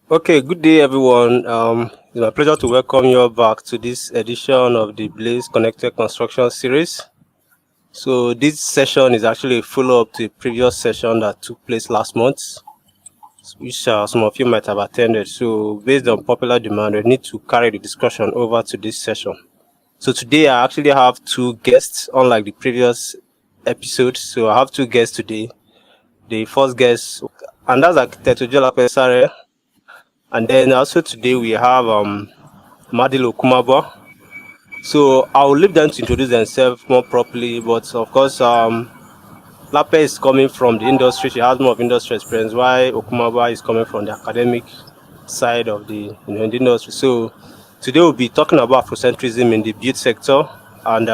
Okay, good day, everyone. It's my pleasure to welcome you back to this edition of the Blaze Connected Construction series. So this session is actually a follow-up to a previous session that took place last month, which some of you might have attended. So based on popular demand, we need to carry the discussion over to this session. So today I actually have two guests, unlike the previous episode. So I have two guests today. The first guest, and that's architect Lape Saleh. And then also today we have Nmadili Okwumabua. So I'll leave them to introduce themselves more properly. But of course, Lape is coming from the industry. She has more of industry experience, while Okwumabua is coming from the academic side of the industry. So today we'll be talking about Afrocentrism in the build sector. And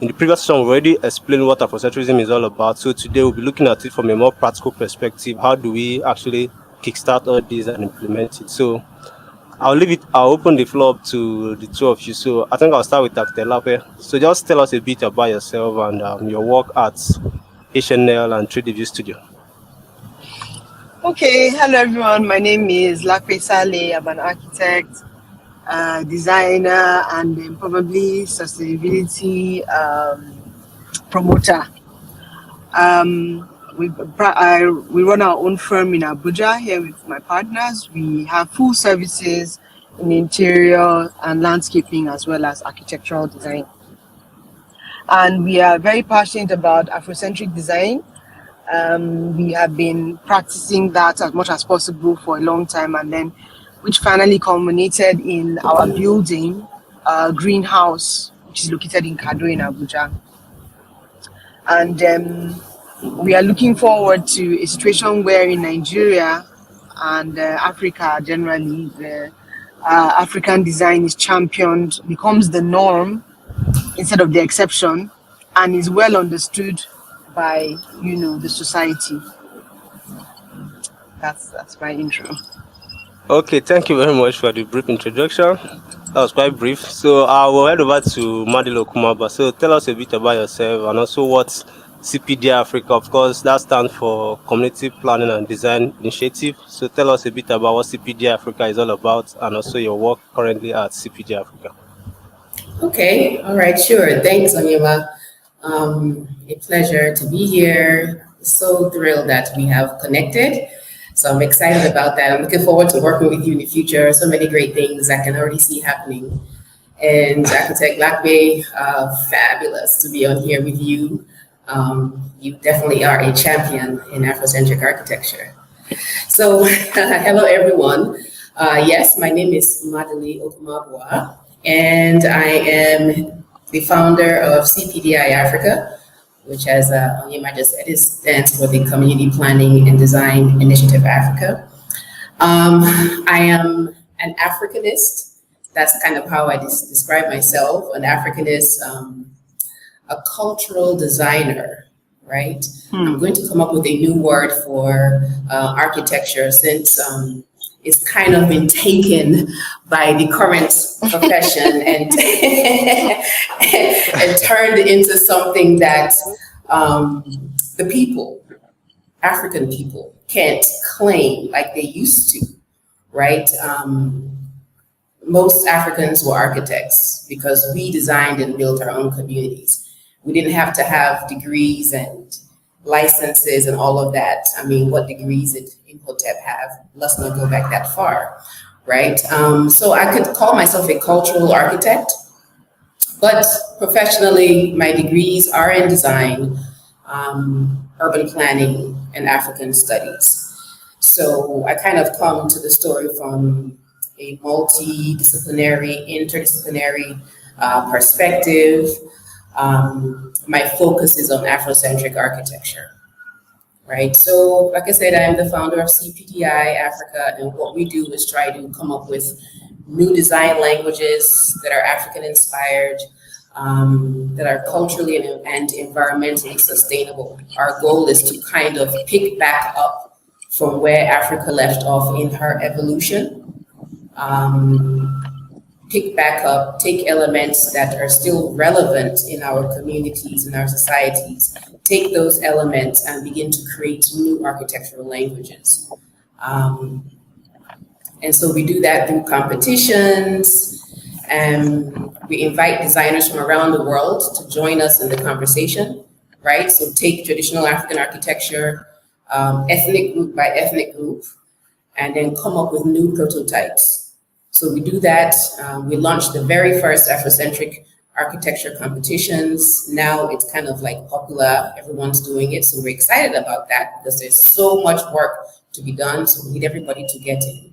in the previous session, we already explained what Afrocentrism is all about. So today we'll be looking at it from a more practical perspective. How do we actually kickstart all this and implement it? So I'll open the floor up to the two of you. So I think I'll start with Dr. Lape. So just tell us a bit about yourself and your work at HNL and 3D View Studio. Okay, hello everyone. My name is Lape Saleh. I'm an architect, designer, and probably sustainability promoter. We run our own firm in Abuja here with my partners. We have full services in interior and landscaping as well as architectural design. And we are very passionate about Afrocentric design. We have been practicing that as much as possible for a long time, and then which finally culminated in our building, greenhouse, which is located in Kado in Abuja. And we are looking forward to a situation where in Nigeria and Africa generally, the African design is championed, becomes the norm instead of the exception, and is well understood by the society. That's my intro. Okay, thank you very much for the brief introduction. That was quite brief. So I will head over to Nmadili Okwumabua. So tell us a bit about yourself and also what CPDI Africa, of course, that stands for Community Planning and Design Initiative. So tell us a bit about what CPDI Africa is all about and also your work currently at CPDI Africa. Okay, all right, sure. Thanks, Onyema. A pleasure to be here. So thrilled that we have connected. So I'm excited about that. I'm looking forward to working with you in the future. So many great things I can already see happening. And Architect Lape, fabulous to be on here with you. You definitely are a champion in Afrocentric architecture. So hello, everyone. Yes, my name is Nmadili Okwumabua, and I am the founder of CPDI Africa, which, as Onyema just said, stands for the Community Planning and Design Initiative Africa. I am an Africanist. That's kind of how I describe myself, an Africanist, a cultural designer, right? I'm going to come up with a new word for architecture since it's kind of been taken by the current profession and turned into something that the people, African people, can't claim like they used to, right? Most Africans were architects because we designed and built our own communities. We didn't have to have degrees and licenses and all of that. I mean, what degrees did Imhotep have? Let's not go back that far, right? So I could call myself a cultural architect, but professionally, my degrees are in design, urban planning, and African studies. So I kind of come to the story from a multidisciplinary, interdisciplinary perspective. My focus is on Afrocentric architecture, right? So, like I said, I'm the founder of CPDI Africa, and what we do is try to come up with new design languages that are African inspired, that are culturally and environmentally sustainable. Our goal is to kind of pick back up from where Africa left off in her evolution. Pick back up, take elements that are still relevant in our communities, in our societies, take those elements and begin to create new architectural languages. And so we do that through competitions, and we invite designers from around the world to join us in the conversation, right? So take traditional African architecture, ethnic group by ethnic group, and then come up with new prototypes. So we do that. We launched the very first Afrocentric architecture competitions. Now it's kind of like popular, everyone's doing it. So we're excited about that because there's so much work to be done. So we need everybody to get in.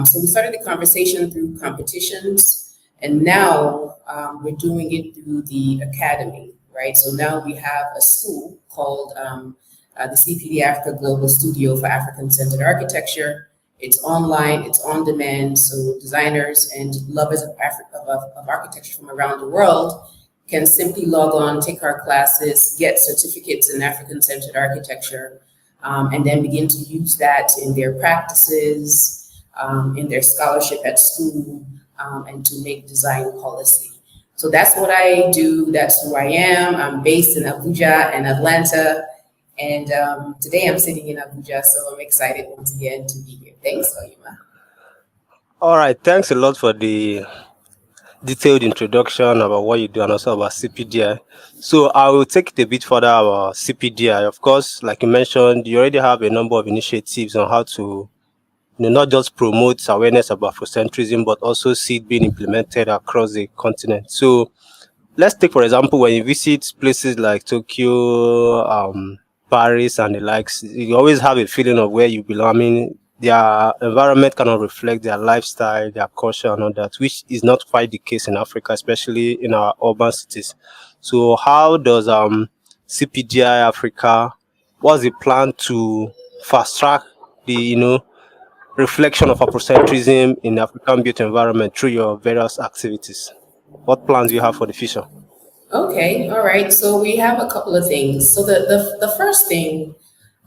So we started the conversation through competitions, and now we're doing it through the academy, right? So now we have a school called the CPDI Africa Global Studio for African-Centered Architecture. It's online, it's on demand, so designers and lovers of architecture from around the world can simply log on, take our classes, get certificates in African-centered architecture, and then begin to use that in their practices, in their scholarship at school, and to make design policy. So that's what I do, that's who I am. I'm based in Abuja and Atlanta, and today I'm sitting in Abuja, so I'm excited once again to be here. Thanks, Oyema. All right, thanks a lot for the detailed introduction about what you do and also about CPDI. So I will take it a bit further about CPDI. Of course, like you mentioned, you already have a number of initiatives on how to not just promote awareness about Afrocentrism, but also see it being implemented across the continent. So let's take, for example, when you visit places like Tokyo, Paris, and the likes, you always have a feeling of where you belong. I mean, their environment cannot reflect their lifestyle, their culture, and all that, which is not quite the case in Africa, especially in our urban cities. So how does CPDI Africa, what's the plan to fast track the, reflection of Afrocentrism in the African built environment through your various activities? What plans do you have for the future? Okay, all right. So we have a couple of things. So the first thing,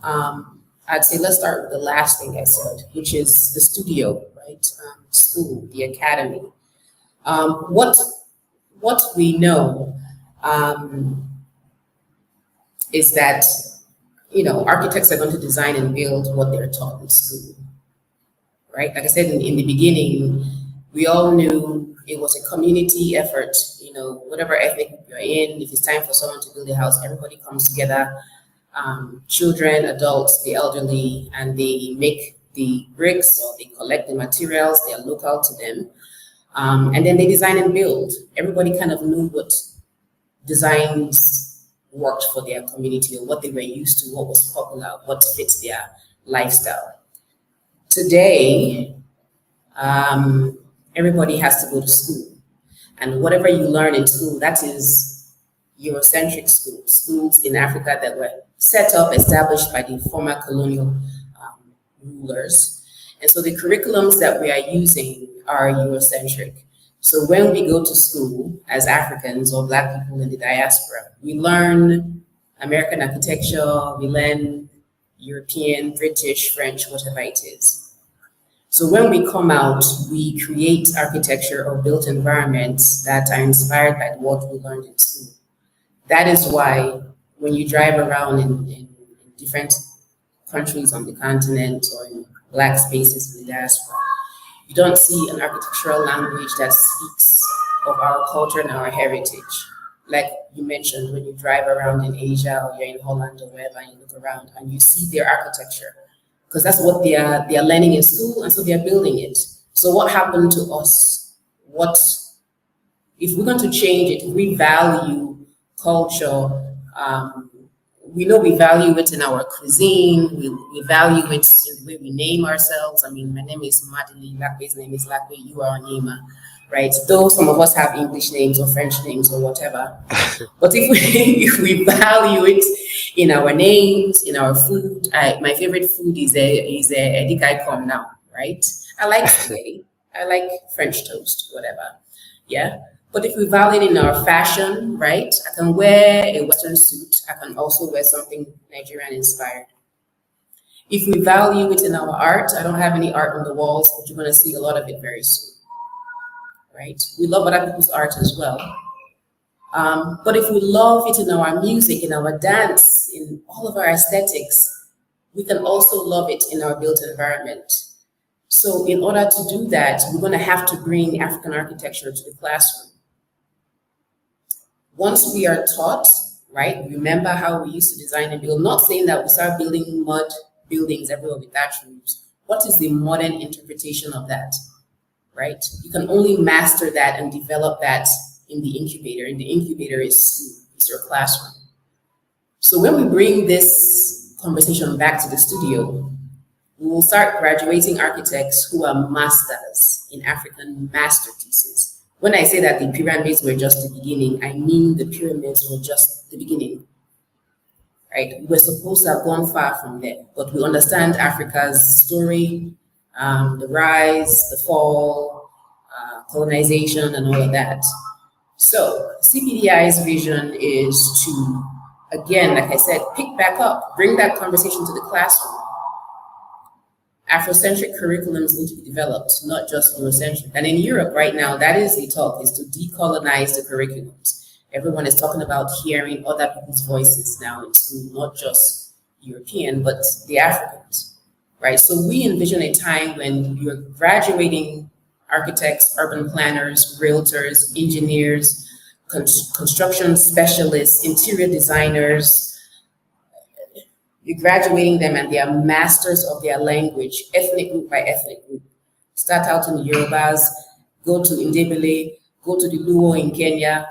I'd say let's start with the last thing I said, which is the studio, right? School, the academy. What we know is that architects are going to design and build what they're taught in school, right? Like I said in the beginning, we all knew it was a community effort. Whatever ethnic group you're in, if it's time for someone to build a house, everybody comes together. Children, adults, the elderly, and they make the bricks or they collect the materials, they are local to them. And then they design and build. Everybody kind of knew what designs worked for their community or what they were used to, what was popular, what fits their lifestyle. Today, everybody has to go to school. And whatever you learn in school, that is Eurocentric schools in Africa that were set up, established by the former colonial rulers. And so the curriculums that we are using are Eurocentric. So when we go to school as Africans or Black people in the diaspora, we learn American architecture, we learn European, British, French, whatever it is. So when we come out, we create architecture or built environments that are inspired by what we learned in school. That is why when you drive around in different countries on the continent or in Black spaces in the diaspora, you don't see an architectural language that speaks of our culture and our heritage. Like you mentioned, when you drive around in Asia or you're in Holland or wherever and you look around and you see their architecture, because that's what they are learning in school, and so they are building it. So what happened to us? If we're going to change it, if we value culture, we know we value it in our cuisine, we value it in the way we name ourselves. I mean, my name is Nmadili, Lape's name is Lape, you are Onyema, right? Though some of us have English names or French names or whatever. But if we value it in our names, in our food, my favorite food is a edikaikom now, right? I like spaghetti, I like French toast, whatever, yeah? But if we value it in our fashion, right? I can wear a Western suit. I can also wear something Nigerian inspired. If we value it in our art, I don't have any art on the walls, but you're going to see a lot of it very soon, right? We love other people's art as well. But if we love it in our music, in our dance, in all of our aesthetics, we can also love it in our built environment. So in order to do that, we're going to have to bring African architecture to the classroom. Once we are taught, right, remember how we used to design and build, not saying that we start building mud buildings everywhere with thatch roofs. What is the modern interpretation of that, right? You can only master that and develop that in the incubator. And the incubator is your classroom. So when we bring this conversation back to the studio, we will start graduating architects who are masters in African masterpieces. When I say that the pyramids were just the beginning, I mean the pyramids were just the beginning, right? We're supposed to have gone far from there, but we understand Africa's story, the rise, the fall, colonization, and all of that. So CPDI's vision is to, again, like I said, pick back up, bring that conversation to the classroom. Afrocentric curriculums need to be developed, not just Eurocentric. And in Europe right now, that is the talk, is to decolonize the curriculums. Everyone is talking about hearing other people's voices now in school, not just European, but the Africans, right? So we envision a time when you're graduating architects, urban planners, realtors, engineers, construction specialists, interior designers. You're graduating them and they are masters of their language, ethnic group by ethnic group. Start out in the Yorubas, go to Nmadili, go to the Luo in Kenya,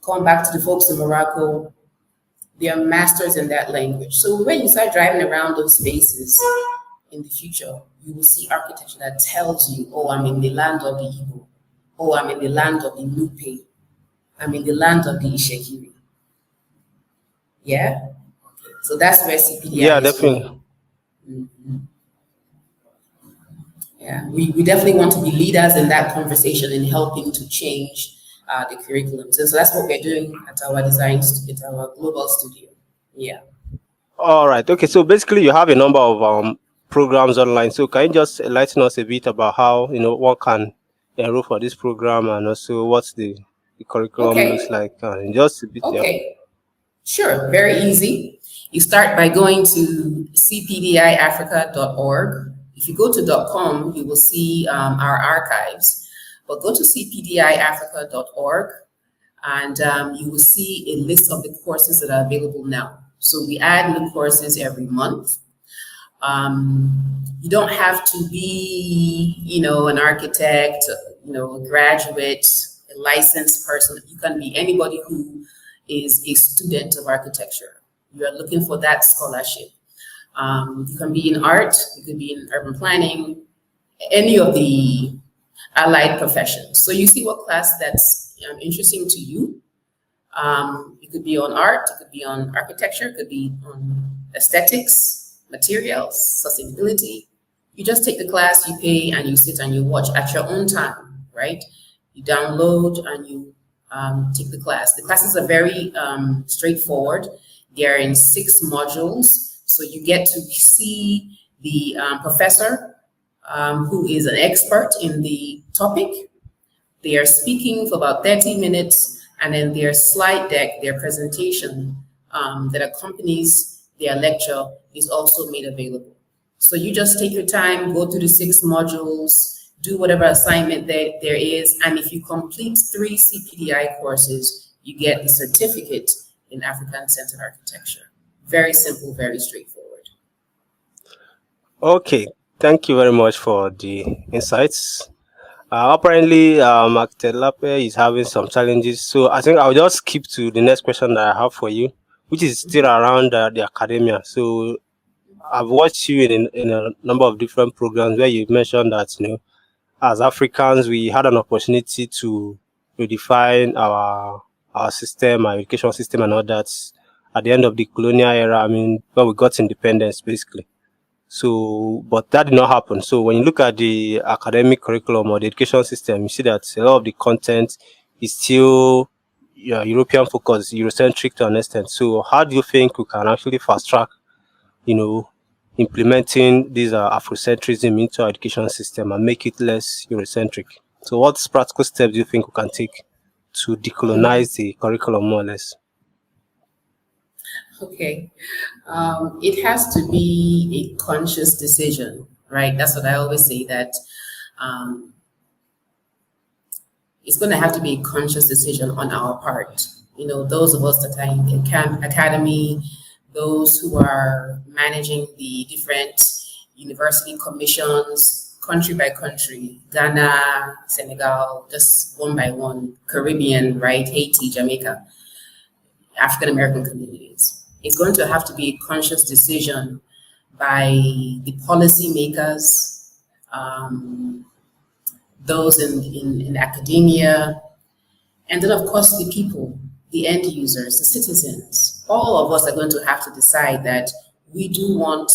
come back to the folks in Morocco. They are masters in that language. So when you start driving around those spaces in the future, you will see architecture that tells you, oh, I'm in the land of the Igbo. Oh, I'm in the land of the Nupe. I'm in the land of the Ishekiri. Yeah? So that's where CPDI is definitely. going. Mm-hmm. Yeah, we definitely want to be leaders in that conversation in helping to change the curriculum. So that's what we're doing at our at our global studio. Yeah. All right. Okay. So basically, you have a number of programs online. So can you just enlighten us a bit about how one can enroll for this program, and also what's the curriculum looks like, and just a bit. Okay. Yeah. Sure. Very easy. You start by going to cpdiafrica.org. If you go to .com, you will see our archives, but go to cpdiafrica.org and you will see a list of the courses that are available now. So we add new courses every month. You don't have to be, an architect, a graduate, a licensed person. You can be anybody who is a student of architecture. You are looking for that scholarship. You can be in art, you could be in urban planning, any of the allied professions. So you see what class that's interesting to you. It could be on art, it could be on architecture, it could be on aesthetics, materials, sustainability. You just take the class, you pay, and you sit and you watch at your own time, right? You download and you take the class. The classes are very straightforward. They are in 6 modules. So you get to see the professor who is an expert in the topic. They are speaking for about 30 minutes, and then their slide deck, their presentation that accompanies their lecture is also made available. So you just take your time, go through the 6 modules, do whatever assignment there is, and if you complete 3 CPDI courses, you get the certificate in African-centered architecture. Very simple, very straightforward. Okay, thank you very much for the insights. Apparently, Architect Lape is having some challenges, so I think I'll just skip to the next question that I have for you, which is still around the academia. So I've watched you in a number of different programs where you mentioned that, as Africans, we had an opportunity to redefine our system, our education system, and all that at the end of the colonial era. When we got independence, basically. So, but that did not happen. So when you look at the academic curriculum or the education system, you see that a lot of the content is still European focused, Eurocentric to an extent. So how do you think we can actually fast track, implementing this Afrocentrism into our education system and make it less Eurocentric? So what practical steps do you think we can take to decolonize the curriculum more or less? Okay. It has to be a conscious decision, right? That's what I always say, that it's going to have to be a conscious decision on our part. You know, those of us that are in academy, those who are managing the different university commissions, country by country, Ghana, Senegal, just one by one, Caribbean, right, Haiti, Jamaica, African American communities. It's going to have to be a conscious decision by the policymakers, those in academia, and then of course the people, the end users, the citizens. All of us are going to have to decide that we do want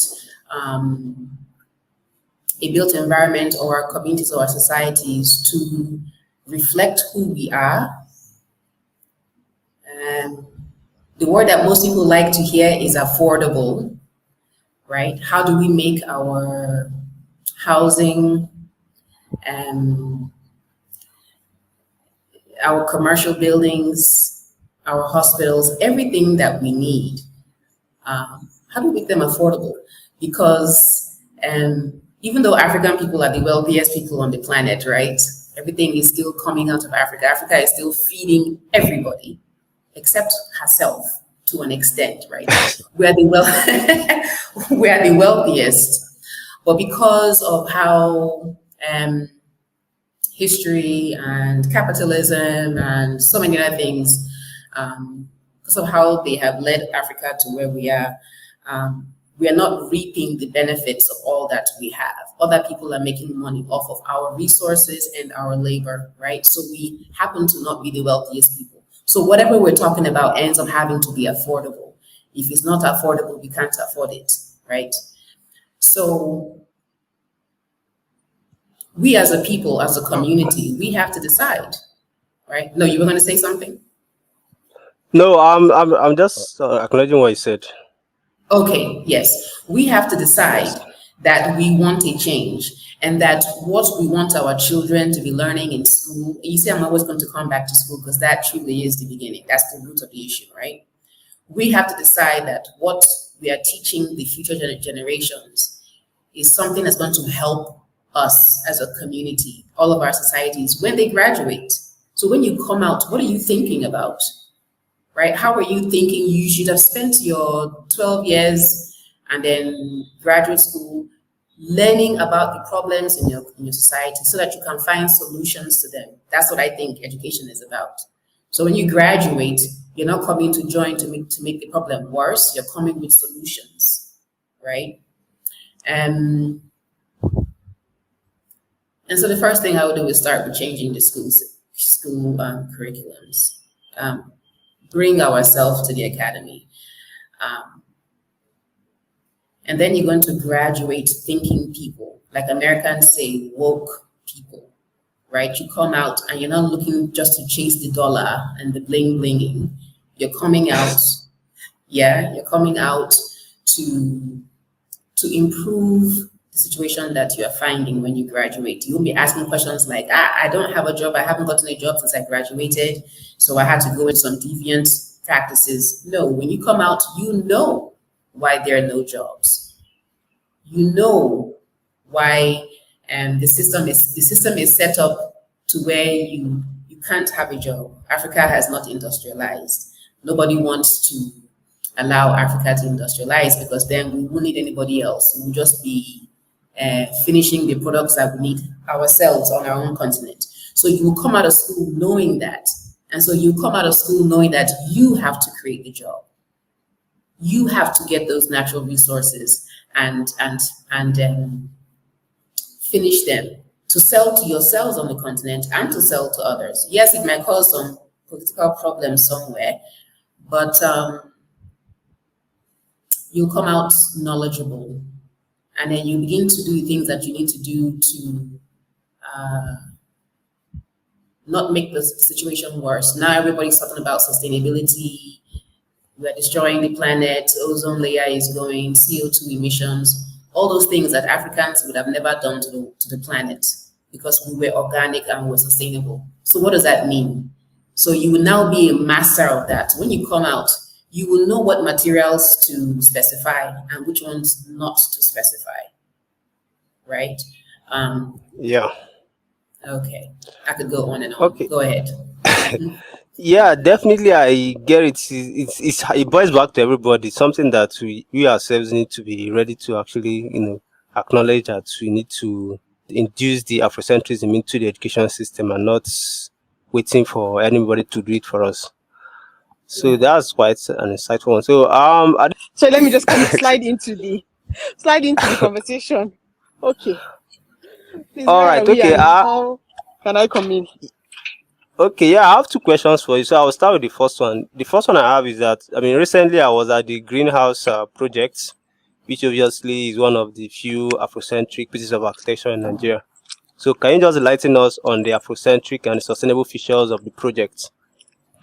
a built environment, or our communities or our societies, to reflect who we are. The word that most people like to hear is affordable, right? How do we make our housing, our commercial buildings, our hospitals, everything that we need, how do we make them affordable? Because even though African people are the wealthiest people on the planet, right? Everything is still coming out of Africa. Africa is still feeding everybody except herself to an extent, right? We are the wealthiest, but because of how history and capitalism and so many other things, because of how they have led Africa to where we are not reaping the benefits of all that we have. Other people are making money off of our resources and our labor, right? So we happen to not be the wealthiest people. So whatever we're talking about ends up having to be affordable. If it's not affordable, we can't afford it, right? So we as a people, as a community, we have to decide, right? No, you were going to say something? No, I'm just acknowledging what you said. Okay, yes. We have to decide that we want a change, and that what we want our children to be learning in school. You see, I'm always going to come back to school because that truly is the beginning. That's the root of the issue, right? We have to decide that what we are teaching the future generations is something that's going to help us as a community, all of our societies, when they graduate. So when you come out, what are you thinking about? Right? How are you thinking? You should have spent your 12 years and then graduate school learning about the problems in your society so that you can find solutions to them. That's what I think education is about. So when you graduate, you're not coming to join to make the problem worse. You're coming with solutions, right? And so the first thing I would do is start with changing the school curriculums. Bring ourselves to the academy. And then you're going to graduate thinking people, like Americans say, woke people, right? You come out and you're not looking just to chase the dollar and the bling blinging. You're coming out, you're coming out to improve the situation that you are finding when you graduate. You won't be asking questions like, I don't have a job. I haven't gotten a job since I graduated, so I had to go into some deviant practices. No, when you come out, you know why there are no jobs. You know why the system is set up to where you can't have a job. Africa has not industrialized. Nobody wants to allow Africa to industrialize, because then we won't need anybody else. We'll just be finishing the products that we need ourselves on our own continent. So you will come out of school knowing that. And so you come out of school knowing that you have to create the job. You have to get those natural resources and finish them to sell to yourselves on the continent and to sell to others. Yes, it might cause some political problems somewhere, but you'll come out knowledgeable, and then you begin to do things that you need to do to not make the situation worse. Now everybody's talking about sustainability. We're destroying the planet, ozone layer is going, CO2 emissions, all those things that Africans would have never done to the planet because we were organic and we were sustainable. So what does that mean? So you will now be a master of that. When you come out, you will know what materials to specify and which ones not to specify, right? Um, Yeah. okay, I could go on and on. Okay. Go ahead. Yeah, definitely. I get it. It boils back to everybody. Something that we ourselves need to be ready to actually, acknowledge that we need to induce the Afrocentrism into the education system and not waiting for anybody to do it for us. So Yeah. that's quite an insightful one. So So let me just slide into the conversation. Okay, please, all where are right. we Okay. and how can I come in? Okay, yeah, I have two questions for you. So I'll start with the first one. The first one I have is that, recently I was at the Greenhouse project, which obviously is one of the few Afrocentric pieces of architecture in Nigeria. So can you just enlighten us on the Afrocentric and sustainable features of the project?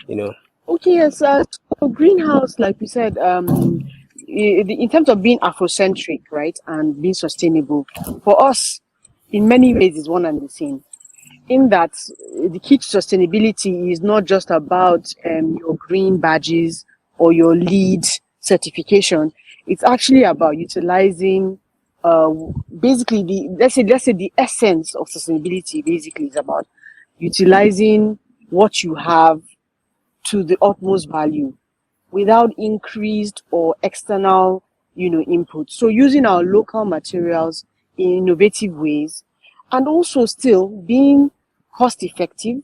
You know. Okay, yes. So greenhouse, like we said, in terms of being Afrocentric, right, and being sustainable, for us, in many ways, is one and the same. In that, the key to sustainability is not just about your green badges or your LEED certification. It's actually about utilizing, uh, basically let's say the essence of sustainability. Basically, is about utilizing what you have to the utmost value without increased or external, input. So using our local materials in innovative ways, and also still being cost effective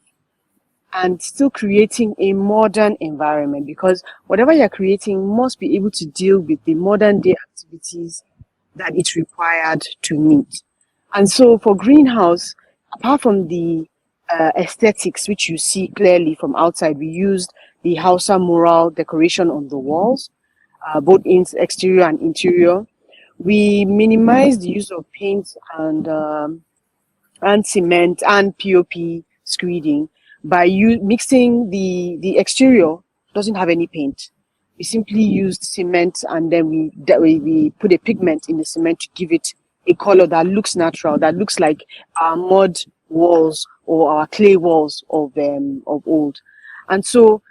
and still creating a modern environment, because whatever you're creating must be able to deal with the modern day activities that it's required to meet. And so for greenhouse, apart from the aesthetics, which you see clearly from outside, we used the Hausa mural decoration on the walls, both in exterior and interior. We minimized the use of paint and cement and POP screeding by mixing the exterior doesn't have any paint. We simply used cement, and then we put a pigment in the cement to give it a color that looks natural, that looks like our mud walls or our clay walls of old. And so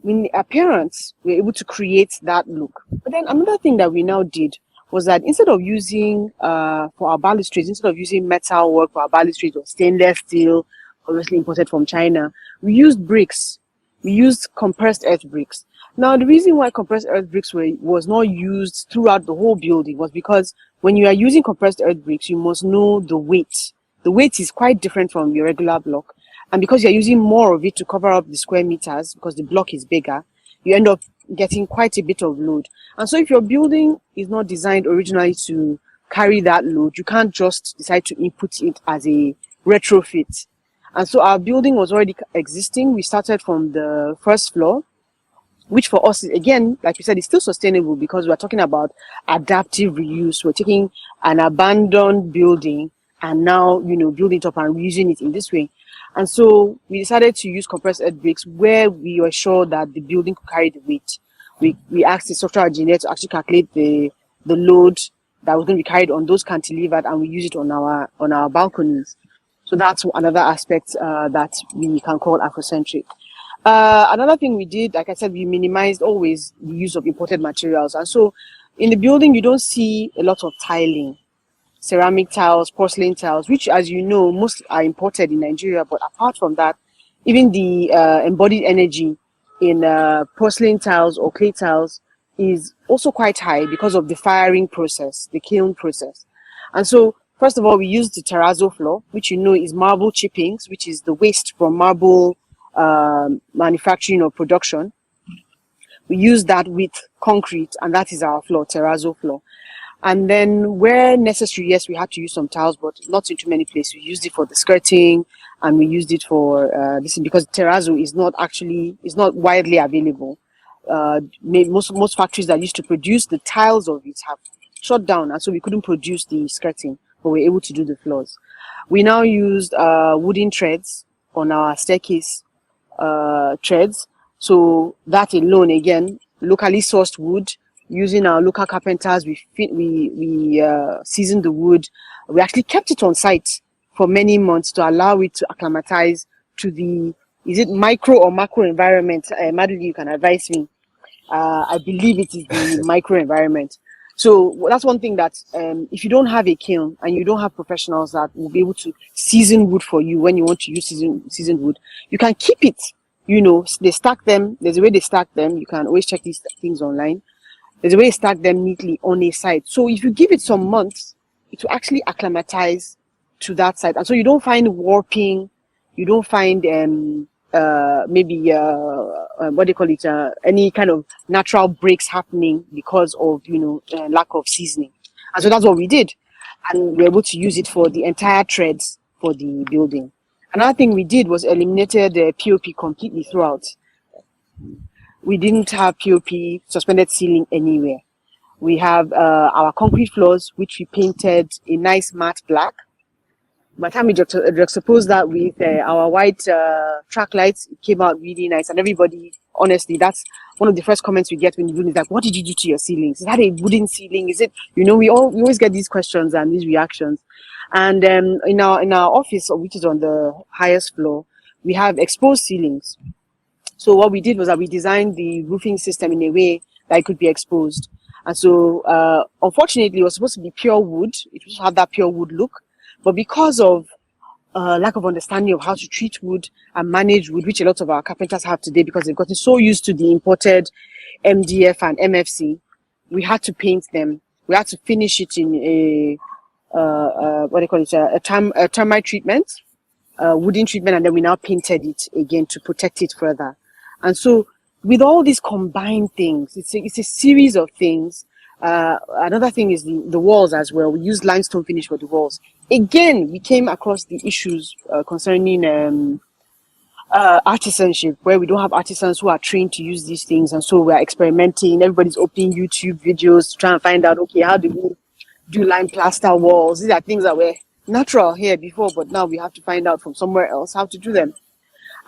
in the appearance, we were able to create that look. But then another thing that we now did was that instead of using for our balustrades, instead of using metal work for our balustrades or stainless steel, obviously imported from China, we used bricks. We used compressed earth bricks. Now, the reason why compressed earth bricks was not used throughout the whole building was because when you are using compressed earth bricks, you must know the weight. The weight is quite different from your regular block. And because you're using more of it to cover up the square meters, because the block is bigger, you end up getting quite a bit of load. And so if your building is not designed originally to carry that load, you can't just decide to input it as a retrofit. And so our building was already existing. We started from the first floor, which for us, again, like we said, is still sustainable because we're talking about adaptive reuse. We're taking an abandoned building and now, building it up and reusing it in this way. And so we decided to use compressed earth bricks where we were sure that the building could carry the weight. We asked the structural engineer to actually calculate the load that was going to be carried on those cantilevered, and we use it on our balconies. So that's another aspect that we can call Afrocentric. Another thing we did, like I said, we minimized always the use of imported materials. And so in the building, you don't see a lot of tiling, ceramic tiles, porcelain tiles, which, as you know, most are imported in Nigeria. But apart from that, even the embodied energy in porcelain tiles or clay tiles is also quite high because of the firing process, the kiln process. And so, first of all, we used the terrazzo floor, which is marble chippings, which is the waste from marble manufacturing or production. We use that with concrete, and that is our floor, terrazzo floor. And then where necessary, yes, we had to use some tiles, but not in too many places. We used it for the skirting, and we used it for this because terrazzo is not widely available. Most factories that used to produce the tiles of it have shut down, and so we couldn't produce the skirting, but we were able to do the floors. We now used wooden treads on our staircase treads. So that alone, again, locally sourced wood. Using our local carpenters, we seasoned the wood. We actually kept it on site for many months to allow it to acclimatize to is it micro or macro environment? Nmadili, you can advise me. I believe it is the micro environment. So that's one thing that if you don't have a kiln and you don't have professionals that will be able to season wood for you when you want to use seasoned wood, you can keep it. They stack them. There's a way they stack them. You can always check these things online. There's a way to stack them neatly on a site. So if you give it some months, it will actually acclimatize to that site. And so you don't find warping, you don't find maybe what they call it, any kind of natural breaks happening because of lack of seasoning. And so that's what we did, and we were able to use it for the entire threads for the building. Another thing we did was eliminated the POP completely throughout. We didn't have POP suspended ceiling anywhere. We have our concrete floors, which we painted a nice matte black. By the time we juxtaposed that with our white track lights, it came out really nice. And everybody, honestly, that's one of the first comments we get when you do is like, what did you do to your ceilings? Is that a wooden ceiling? Is it, we always get these questions and these reactions. And in our office, which is on the highest floor, we have exposed ceilings. So what we did was that we designed the roofing system in a way that it could be exposed. And so, unfortunately, it was supposed to be pure wood. It was to have that pure wood look. But because of lack of understanding of how to treat wood and manage wood, which a lot of our carpenters have today because they've gotten so used to the imported MDF and MFC, we had to paint them. We had to finish it in a termite treatment, wooden treatment, and then we now painted it again to protect it further. And so with all these combined things, it's a series of things. Another thing is the walls as well. We used limestone finish for the walls. Again, we came across the issues concerning artisanship, where we don't have artisans who are trained to use these things. And so we're experimenting. Everybody's opening YouTube videos to try and find out, okay, how do we do lime plaster walls? These are things that were natural here before, but now we have to find out from somewhere else how to do them.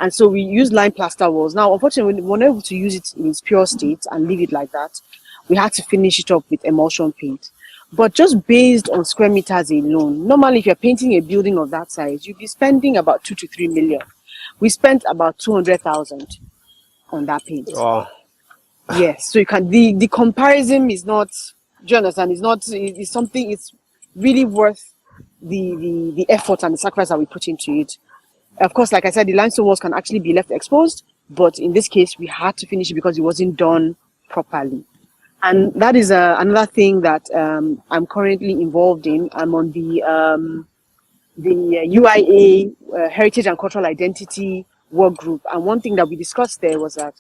And so we use lime plaster walls. Now, unfortunately, we weren't able to use it in its pure state and leave it like that. We had to finish it up with emulsion paint. But just based on square meters alone, normally if you're painting a building of that size, you'd be spending about 2 to 3 million. We spent about 200,000 on that paint. Wow. Yes, so you can, the comparison is not, do you understand? It's something, it's really worth the effort and the sacrifice that we put into it. Of course, like I said, the limestone walls can actually be left exposed, but in this case, we had to finish it because it wasn't done properly. And that is another thing that I'm currently involved in. I'm on the UIA, Heritage and Cultural Identity work group. And one thing that we discussed there was that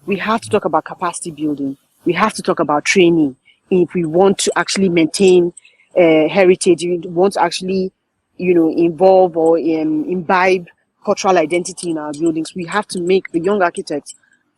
we have to talk about capacity building. We have to talk about training if we want to actually maintain heritage, if we want to actually, involve or imbibe cultural identity in our buildings. We have to make the young architects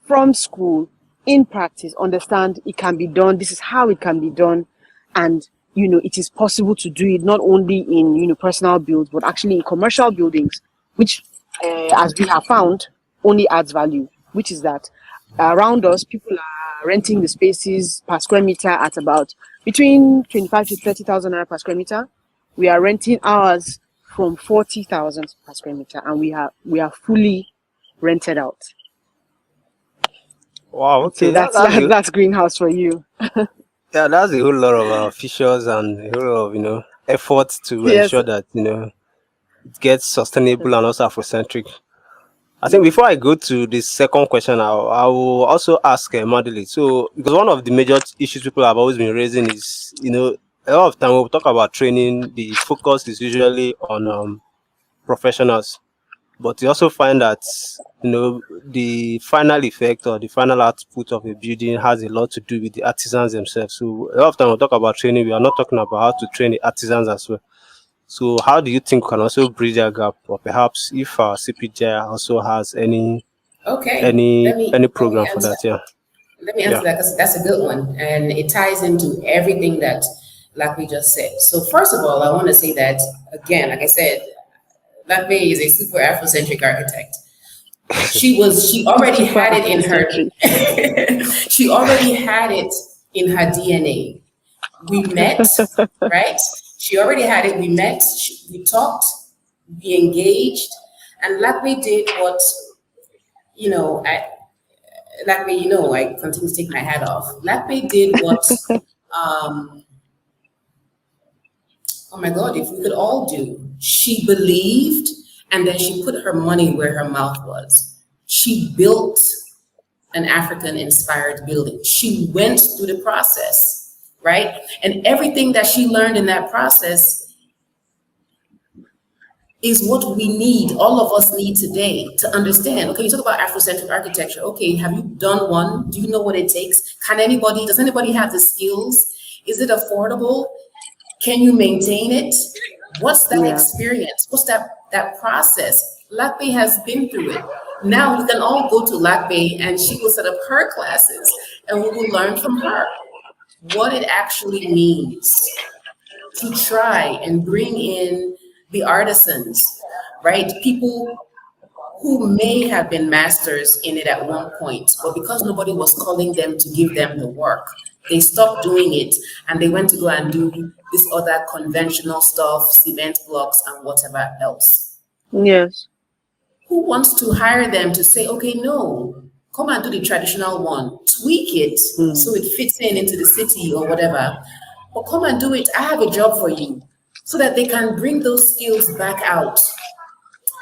from school, in practice, understand it can be done. This is how it can be done. And, it is possible to do it not only in, personal builds, but actually in commercial buildings, which, as we have found, only adds value, which is that around us, people are renting the spaces per square meter at about between 25 to 30,000 naira per square meter. We are renting ours from 40,000 per square meter, and we are fully rented out. Wow. Okay. So that's greenhouse for you. Yeah, that's a whole lot of features and a whole lot of effort to ensure that it gets sustainable and also Afrocentric. I think before I go to the second question, I will also ask Nmadili. So, because one of the major issues people have always been raising is, a lot of time when we talk about training, the focus is usually on professionals. But you also find that, the final effect or the final output of a building has a lot to do with the artisans themselves. So a lot of time when we talk about training, we are not talking about how to train the artisans as well. So how do you think we can also bridge that gap, or perhaps if our CPDI also has any program for that? Yeah. Let me answer that because that's a good one, and it ties into everything that Lape just said. So first of all, I want to say that again, like I said, Lape is a super Afrocentric architect. She already had it in her. She already had it in her DNA. We met, right? She already had it. We met. We talked. We engaged, and Lape did what I continue to take my hat off. Lape did what um, oh my God, if we could all do. She believed, and then she put her money where her mouth was. She built an African inspired building. She went through the process, right? And everything that she learned in that process is what we need, all of us need today to understand. Okay, you talk about Afrocentric architecture. Okay, have you done one? Do you know what it takes? Does anybody have the skills? Is it affordable? Can you maintain it? What's that experience? What's that process? Lape has been through it. Now we can all go to Lape and she will set up her classes and we will learn from her what it actually means to try and bring in the artisans, right? People who may have been masters in it at one point, but because nobody was calling them to give them the work, they stopped doing it and they went to go and do this other conventional stuff, cement blocks and whatever else. Yes. Who wants to hire them to say, okay, no, come and do the traditional one, tweak it so it fits into the city or whatever, but come and do it. I have a job for you, so that they can bring those skills back out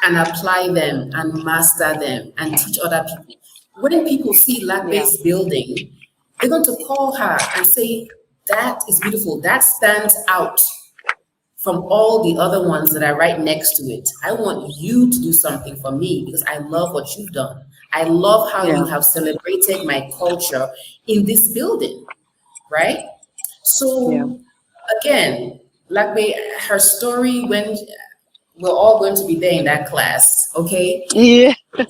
and apply them and master them and teach other people. When people see Lape's building, they're going to call her and say, that is beautiful. That stands out from all the other ones that are right next to it. I want you to do something for me because I love what you've done. I love how you have celebrated my culture in this building, right? So again, Lape, her story, when we're all going to be there in that class, okay? Yeah. We're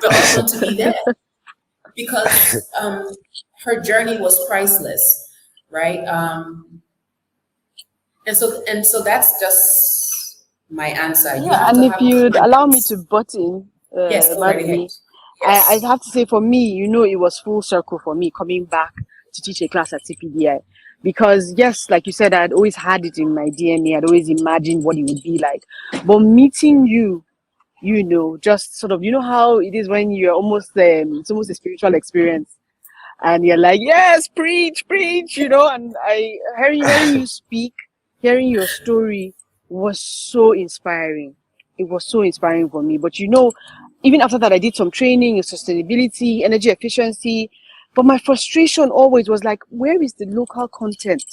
all going to be there because her journey was priceless, right? And so that's just my answer. And if you'd allow me to butt in, yes, go right ahead. I have to say, for me, it was full circle for me coming back to teach a class at CPDI. Because yes, like you said, I'd always had it in my DNA. I'd always imagined what it would be like. But meeting you, just sort of, how it is when you're almost, it's almost a spiritual experience. And you're like, yes, preach, and hearing you speak, hearing your story was so inspiring. It was so inspiring for me. But even after that, I did some training in sustainability, energy efficiency. But my frustration always was like, where is the local content?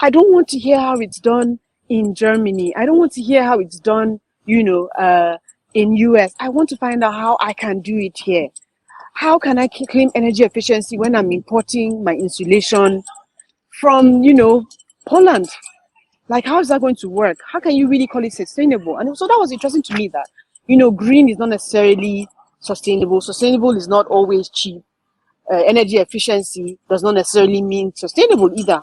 I don't want to hear how it's done in Germany. I don't want to hear how it's done, in US. I want to find out how I can do it here. How can I claim energy efficiency when I'm importing my insulation from, Poland? Like, how is that going to work? How can you really call it sustainable? And so that was interesting to me that, green is not necessarily sustainable. Sustainable is not always cheap. Energy efficiency does not necessarily mean sustainable either.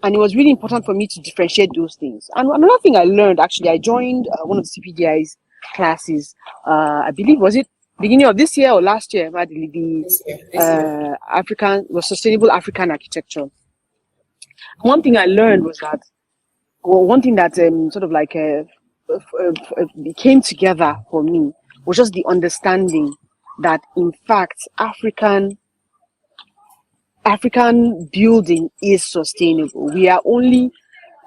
And it was really important for me to differentiate those things. And another thing I learned, actually, I joined one of the CPDI's classes, I believe, was it beginning of this year or last year, Nmadili, this year. Sustainable African Architecture. One thing I learned was that, one thing that sort of like came together for me was just the understanding that, in fact, African building is sustainable. We are only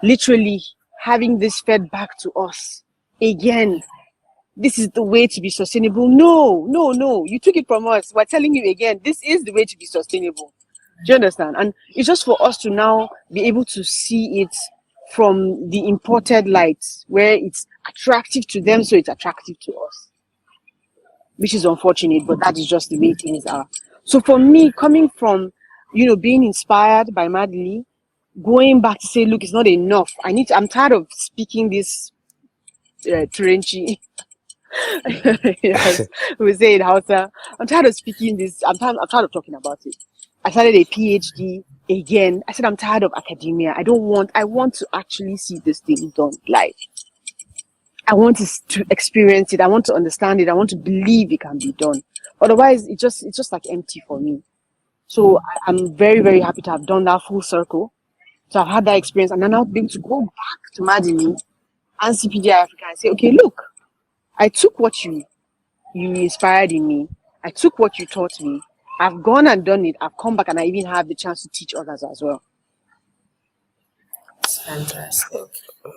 literally having this fed back to us. Again, this is the way to be sustainable. No. You took it from us. We're telling you again, this is the way to be sustainable. Do you understand? And it's just for us to now be able to see it from the imported light, where it's attractive to them, so it's attractive to us. Which is unfortunate, but that is just the way things are. So for me, coming from, being inspired by Nmadili, going back to say, look, it's not enough. I'm tired of speaking this Turenchi. Yes, we say in Hausa. I'm tired of speaking this. I'm tired of talking about it. I started a PhD again. I said, I'm tired of academia. I want to actually see this thing done live. I want to experience it. I want to understand it. I want to believe it can be done. Otherwise, it's just like empty for me. So I'm very, very happy to have done that full circle. So I've had that experience, and then I'll be able to go back to Nmadili and CPDI Africa and say, okay, look, I took what you inspired in me. I took what you taught me, I've gone and done it. I've come back and I even have the chance to teach others as well. It's fantastic.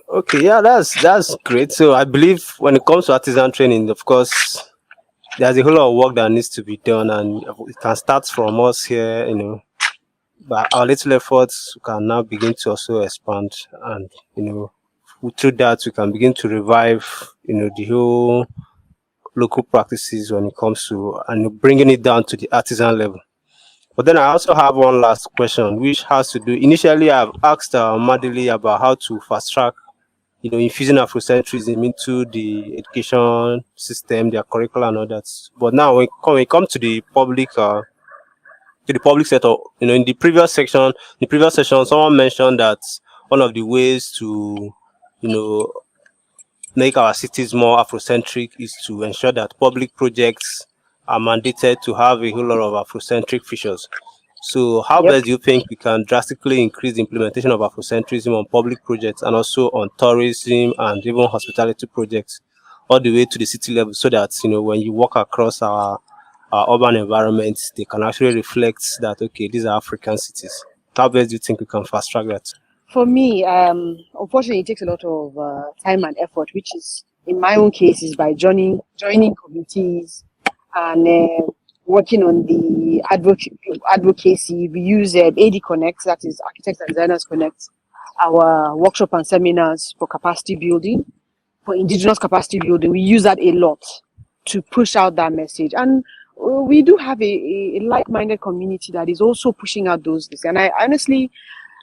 Okay, yeah, that's great. So I believe when it comes to artisan training, of course, there's a whole lot of work that needs to be done, and it can start from us here, but our little efforts can now begin to also expand, and through that we can begin to revive, the whole local practices when it comes to and bringing it down to the artisan level. But then I also have one last question, which has to do. Initially, I've asked Nmadili about how to fast track, infusing Afrocentrism into the education system, their curriculum, and all that. But now, when it comes to the public sector, in the previous session, someone mentioned that one of the ways to, you know, make our cities more Afrocentric is to ensure that public projects are mandated to have a whole lot of Afrocentric features. So how Yep. best do you think we can drastically increase the implementation of Afrocentrism on public projects and also on tourism and even hospitality projects all the way to the city level, so that, when you walk across our urban environments, they can actually reflect that, okay, these are African cities? How best do you think we can fast track that? For me, unfortunately, it takes a lot of time and effort, which is, in my own case, is by joining committees and working on the advocacy. We use AD Connect, that is Architects and Designers Connect, our workshop and seminars for capacity building, for indigenous capacity building. We use that a lot to push out that message. And we do have a like-minded community that is also pushing out those things. And I honestly,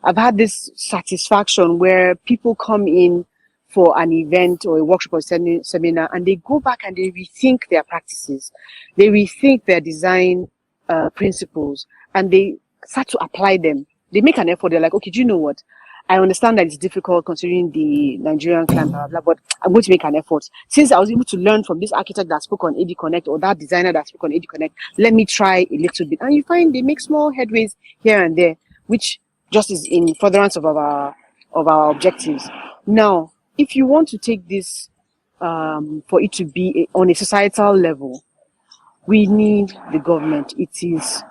I've had this satisfaction where people come in for an event or a workshop or seminar, and they go back and they rethink their practices. They rethink their design principles, and they start to apply them. They make an effort. They're like, okay, do you know what? I understand that it's difficult considering the Nigerian climate, blah, blah, blah, but I'm going to make an effort. Since I was able to learn from this architect that spoke on AD Connect or that designer that spoke on AD Connect, let me try a little bit. And you find they make small headways here and there, which just is in furtherance of our objectives. Now, if you want to take this for it to be on a societal level, we need the government. It is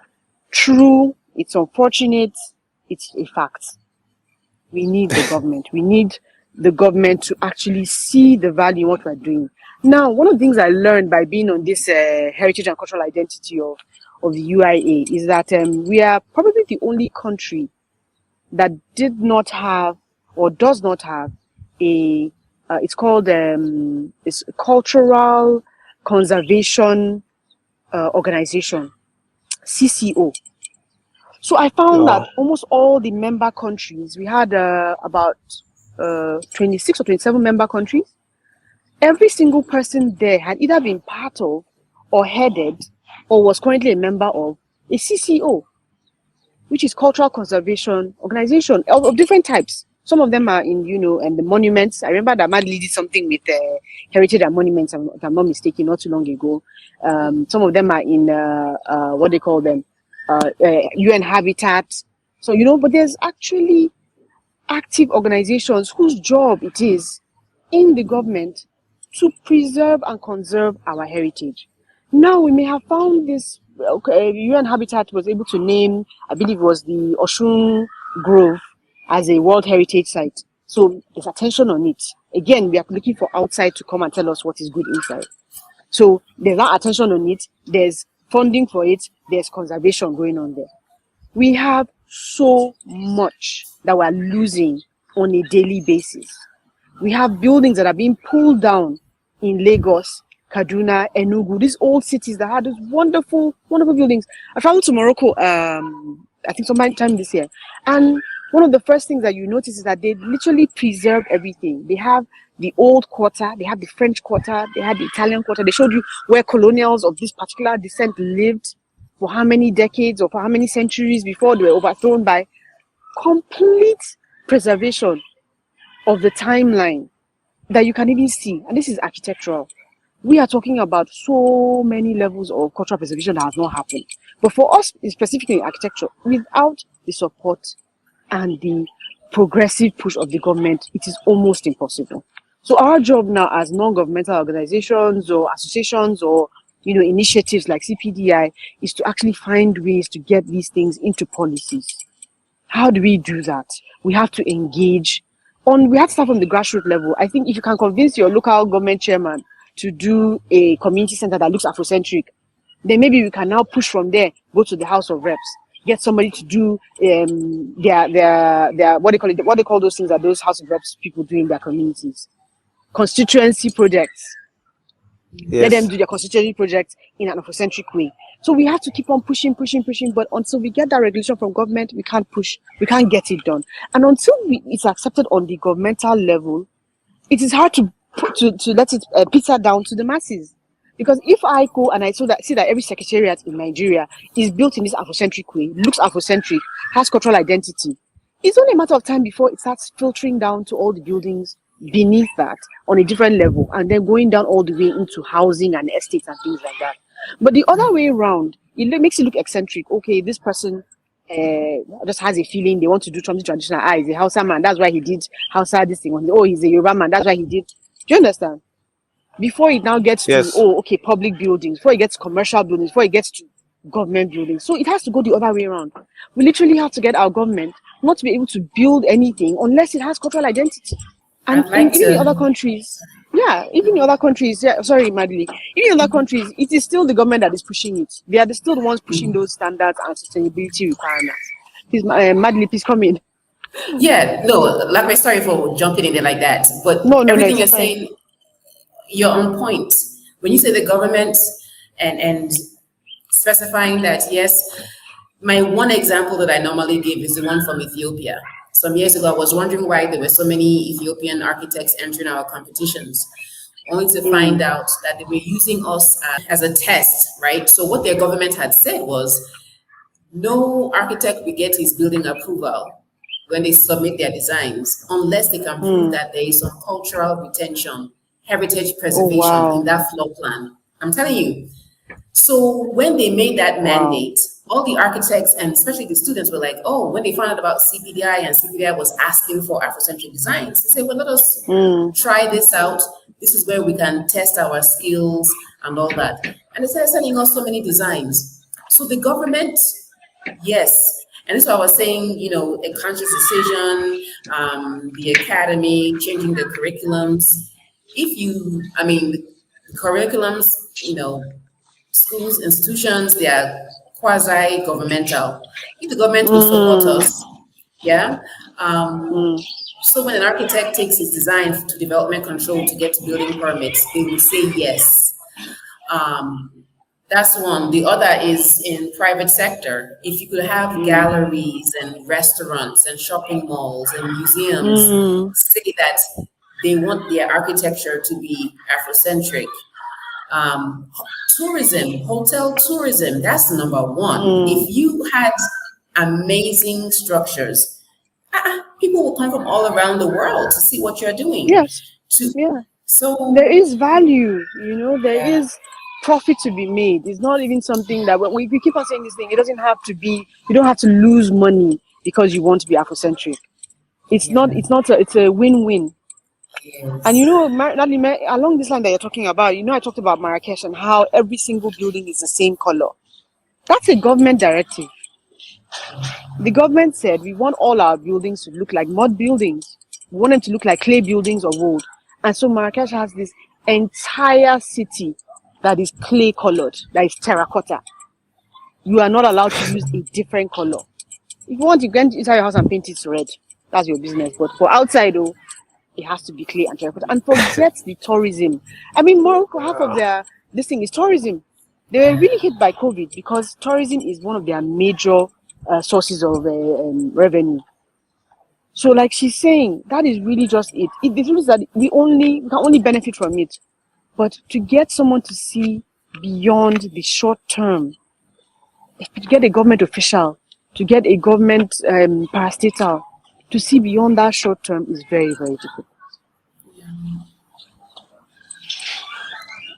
true, it's unfortunate, it's a fact. We need the government. We need the government to actually see the value in what we're doing. Now, one of the things I learned by being on this heritage and cultural identity of the UIA is that we are probably the only country that did not have or does not have it's called it's cultural conservation organization, CCO. So I found that almost all the member countries, we had about 26 or 27 member countries. Every single person there had either been part of or headed or was currently a member of a CCO, which is cultural conservation organization of different types. Some of them are in, and the monuments. I remember that Nmadili did something with heritage and monuments, if I'm not mistaken, not too long ago. Some of them are in, what they call them, UN Habitat. So, but there's actually active organizations whose job it is in the government to preserve and conserve our heritage. Now, we may have found this, UN Habitat was able to name, I believe it was the Oshun Grove, as a World Heritage Site. So there's attention on it. Again, we are looking for outside to come and tell us what is good inside. So there's that attention on it. There's funding for it. There's conservation going on there. We have so much that we're losing on a daily basis. We have buildings that are being pulled down in Lagos, Kaduna, Enugu, these old cities that had these wonderful, wonderful buildings. I traveled to Morocco, I think sometime this year. And one of the first things that you notice is that they literally preserve everything. They have the old quarter, they have the French quarter, they have the Italian quarter. They showed you where colonials of this particular descent lived for how many decades or for how many centuries before they were overthrown by complete preservation of the timeline that you can even see. And this is architectural. We are talking about so many levels of cultural preservation that has not happened. But for us, specifically in architecture, without the support and the progressive push of the government, it is almost impossible. So our job now as non-governmental organizations or associations or initiatives like CPDI is to actually find ways to get these things into policies. How do we do that? We have to engage we have to start from the grassroots level. I think if you can convince your local government chairman to do a community center that looks Afrocentric, then maybe we can now push from there, go to the House of Reps, get somebody to do their what they call those things that those House of Reps people do in their communities, constituency projects. Yes. Let them do their constituency projects in an Afrocentric way. So we have to keep on pushing. But until we get that regulation from government, we can't push. We can't get it done. And until it's accepted on the governmental level, it is hard to let it peter down to the masses. Because if I go and I see that every secretariat in Nigeria is built in this Afrocentric way, looks Afrocentric, has cultural identity, it's only a matter of time before it starts filtering down to all the buildings beneath that on a different level, and then going down all the way into housing and estates and things like that. But the other way around, it makes it look eccentric. Okay, this person just has a feeling they want to do something traditional. He's a Hausa man, that's why he did Hausa this thing. Oh, he's a Yoruba man, that's why he did. Do you understand? Before it now gets to public buildings, before it gets commercial buildings, before it gets to government buildings. So it has to go the other way around. We literally have to get our government not to be able to build anything unless it has cultural identity. And even in other countries, sorry, Nmadili, even in other countries, it is still the government that is pushing it. They are still the ones pushing those standards and sustainability requirements. Please, Nmadili, please come in. Yeah, no, Lape, sorry for jumping in there like that, but everything you're saying, you're on point. When you say the government and specifying that, yes, my one example that I normally give is the one from Ethiopia. Some years ago, I was wondering why there were so many Ethiopian architects entering our competitions, only to find out that they were using us as a test, right? So what their government had said was, no architect will get his building approval when they submit their designs, unless they can prove that there is some cultural retention, heritage preservation in that floor plan. I'm telling you. So when they made that mandate, all the architects and especially the students were like, oh, when they found out about CPDI and CPDI was asking for Afrocentric designs, they said, well, let us try this out. This is where we can test our skills and all that. And they started sending us so many designs. So the government, yes. And this is what I was saying, a conscious decision, the academy, changing the curriculums. The curriculums, schools, institutions, they are quasi-governmental. If the government will support us, so when an architect takes his design to development control to get building permits, they will say yes. That's one. The other is in private sector. If you could have galleries and restaurants and shopping malls and museums say that they want their architecture to be Afrocentric. Tourism, hotel tourism, that's number one. If you had amazing structures, people will come from all around the world to see what you're doing. Yes. So there is value, there is profit to be made. It's not even something that when we keep on saying this thing, it doesn't have to be, you don't have to lose money because you want to be Afrocentric. It's a win-win. Yes. And along this line that you're talking about, I talked about Marrakesh and how every single building is the same color. That's a government directive. The government said we want all our buildings to look like mud buildings. We want them to look like clay buildings of old. And so Marrakesh has this entire city that is clay colored, that is terracotta. You are not allowed to use a different color. If you want to go inside your house and paint it red, that's your business. But for outside, it has to be clay and terracotta. And forget the tourism. Morocco, half of this thing is tourism. They were really hit by COVID because tourism is one of their major sources of revenue. So like she's saying, that is really just it. The truth is that we can only benefit from it. But to get someone to see beyond the short term, to get a government official, to get a government parastatal, to see beyond that short term is very, very difficult.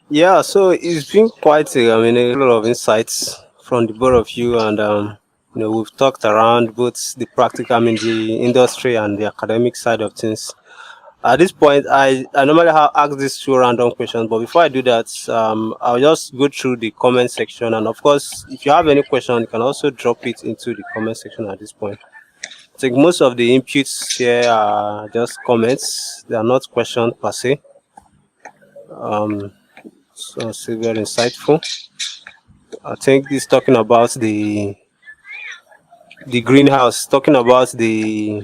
Yeah, so it's been quite a lot of insights from the both of you, and we've talked around both the practical, the industry and the academic side of things. At this point, I normally ask these two random questions, but before I do that, I'll just go through the comment section. And of course, if you have any question, you can also drop it into the comment section at this point. I think most of the inputs here are just comments. They are not questions per se. So it's very insightful. I think it's talking about the greenhouse, talking about the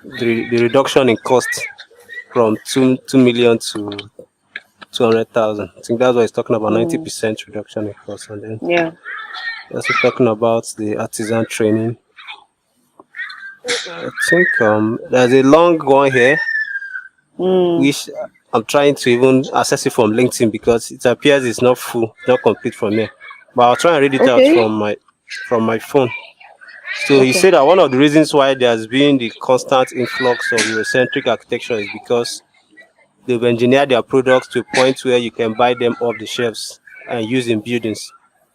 reduction in cost from 2 million to 200,000. I think that's what it's talking about, 90% reduction in cost. And then Yeah. also talking about the artisan training. I think there's a long one here, which I'm trying to even access it from LinkedIn because it appears it's not full, not complete from here. But I'll try and read it out Okay. from my phone. So he said that one of the reasons why there's been the constant influx of Eurocentric architecture is because they've engineered their products to a point where you can buy them off the shelves and use in buildings,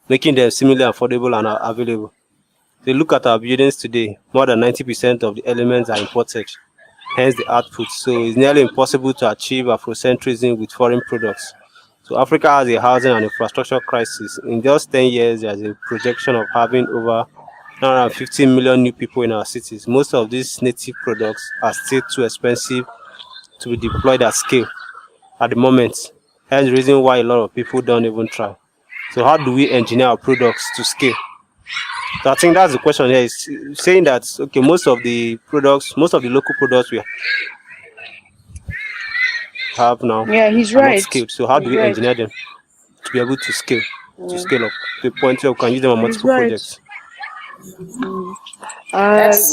making them similarly affordable and available. They look at our buildings today, more than 90% of the elements are imported, hence the output. So it's nearly impossible to achieve Afrocentrism with foreign products. So Africa has a housing and infrastructure crisis. In just 10 years, there's a projection of having over 950 million new people in our cities. Most of these native products are still too expensive to be deployed at scale at the moment. Hence the reason why a lot of people don't even try. So how do we engineer our products to scale? So I think that's the question here, is saying that, okay, most of the local products we have now Yeah, he's are not right. scaled. So how do He's we right. engineer them to be able to scale up to the point where we can use them on He's multiple right. projects?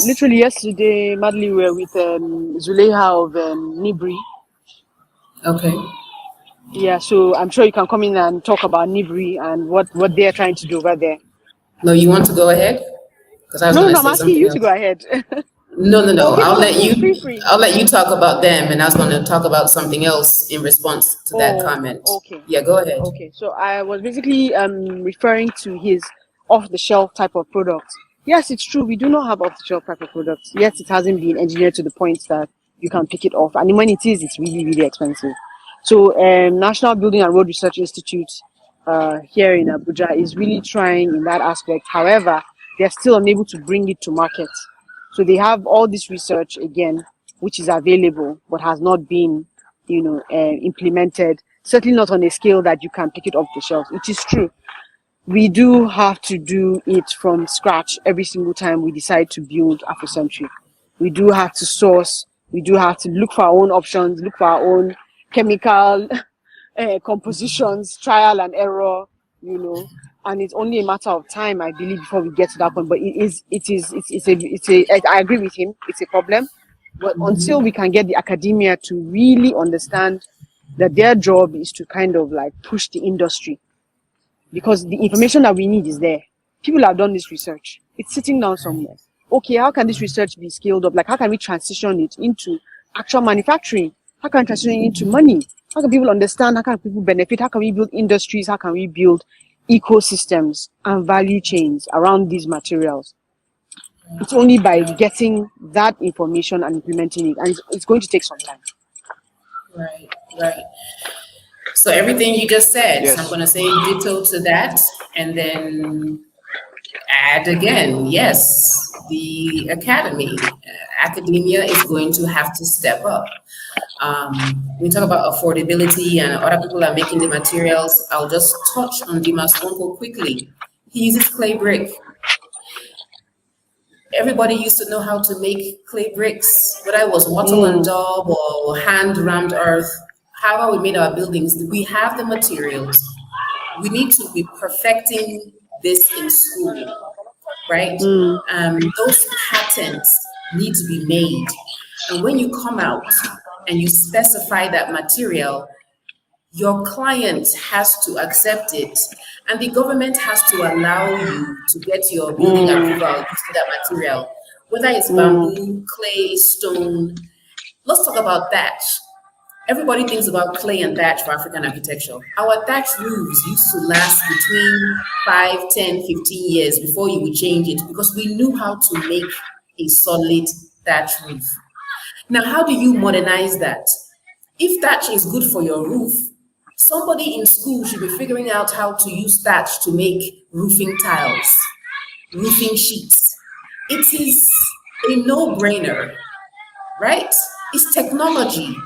Literally yesterday, Madly, we were with Zuleha of Nibri. Okay. Yeah, so I'm sure you can come in and talk about Nibri and what they're trying to do over there. No, you want to go ahead? Because I was going to I'm say asking something you else. to go ahead. No. Okay, I'll let please, feel you. free. I'll let you talk about them, and I was going to talk about something else in response to that comment. Okay. Yeah, go ahead. Okay, so I was basically referring to his off-the-shelf type of product. Yes, it's true. We do not have off-the-shelf type of products. Yes, it hasn't been engineered to the point that you can pick it off, and when it is, it's really, really expensive. So, National Building and Road Research Institute here in Abuja is really trying in that aspect. However, they're still unable to bring it to market. So they have all this research again, which is available but has not been, implemented. Certainly not on a scale that you can pick it off the shelf. It is true. We do have to do it from scratch every single time we decide to build Afrocentric. We do have to source. We do have to look for our own options, look for our own chemical compositions, trial and error, and it's only a matter of time, I believe, before we get to that point. But I agree with him. It's a problem. But until we can get the academia to really understand that their job is to kind of like push the industry, because the information that we need is there. People have done this research. It's sitting down somewhere. Okay, how can this research be scaled up? Like, how can we transition it into actual manufacturing? How can we transition it into money? How can people understand? How can people benefit? How can we build industries? How can we build ecosystems and value chains around these materials? It's only by getting that information and implementing it, and it's going to take some time. Right. So everything you just said, Yes. so I'm going to say ditto to that, and then add again, yes, the academia is going to have to step up. We talk about affordability and other people are making the materials. I'll just touch on Dimas Onko quickly. He uses clay brick. Everybody used to know how to make clay bricks, whether it was wattle and daub or hand rammed earth. However we made our buildings, we have the materials. We need to be perfecting this in school, right? Those patents need to be made. And when you come out and you specify that material, your client has to accept it. And the government has to allow you to get your building approval using that material, whether it's bamboo, clay, stone. Let's talk about thatch. Everybody thinks about clay and thatch for African architecture. Our thatch roofs used to last between 5, 10, 15 years before you would change it because we knew how to make a solid thatch roof. Now, how do you modernize that? If thatch is good for your roof, somebody in school should be figuring out how to use thatch to make roofing tiles, roofing sheets. It is a no-brainer, right? It's technology.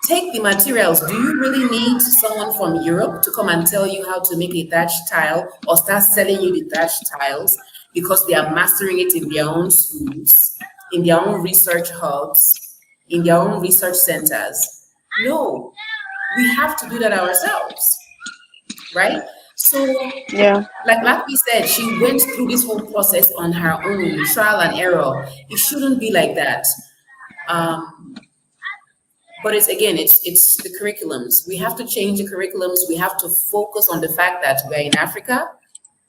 Take the materials. Do you really need someone from Europe to come and tell you how to make a thatch tile or start selling you the thatch tiles because they are mastering it in their own schools, in their own research hubs, in their own research centers? No, we have to do that ourselves, right? So, Yeah. like Lapi said, she went through this whole process on her own, trial and error. It shouldn't be like that. But it's the curriculums. We have to change the curriculums. We have to focus on the fact that we're in Africa.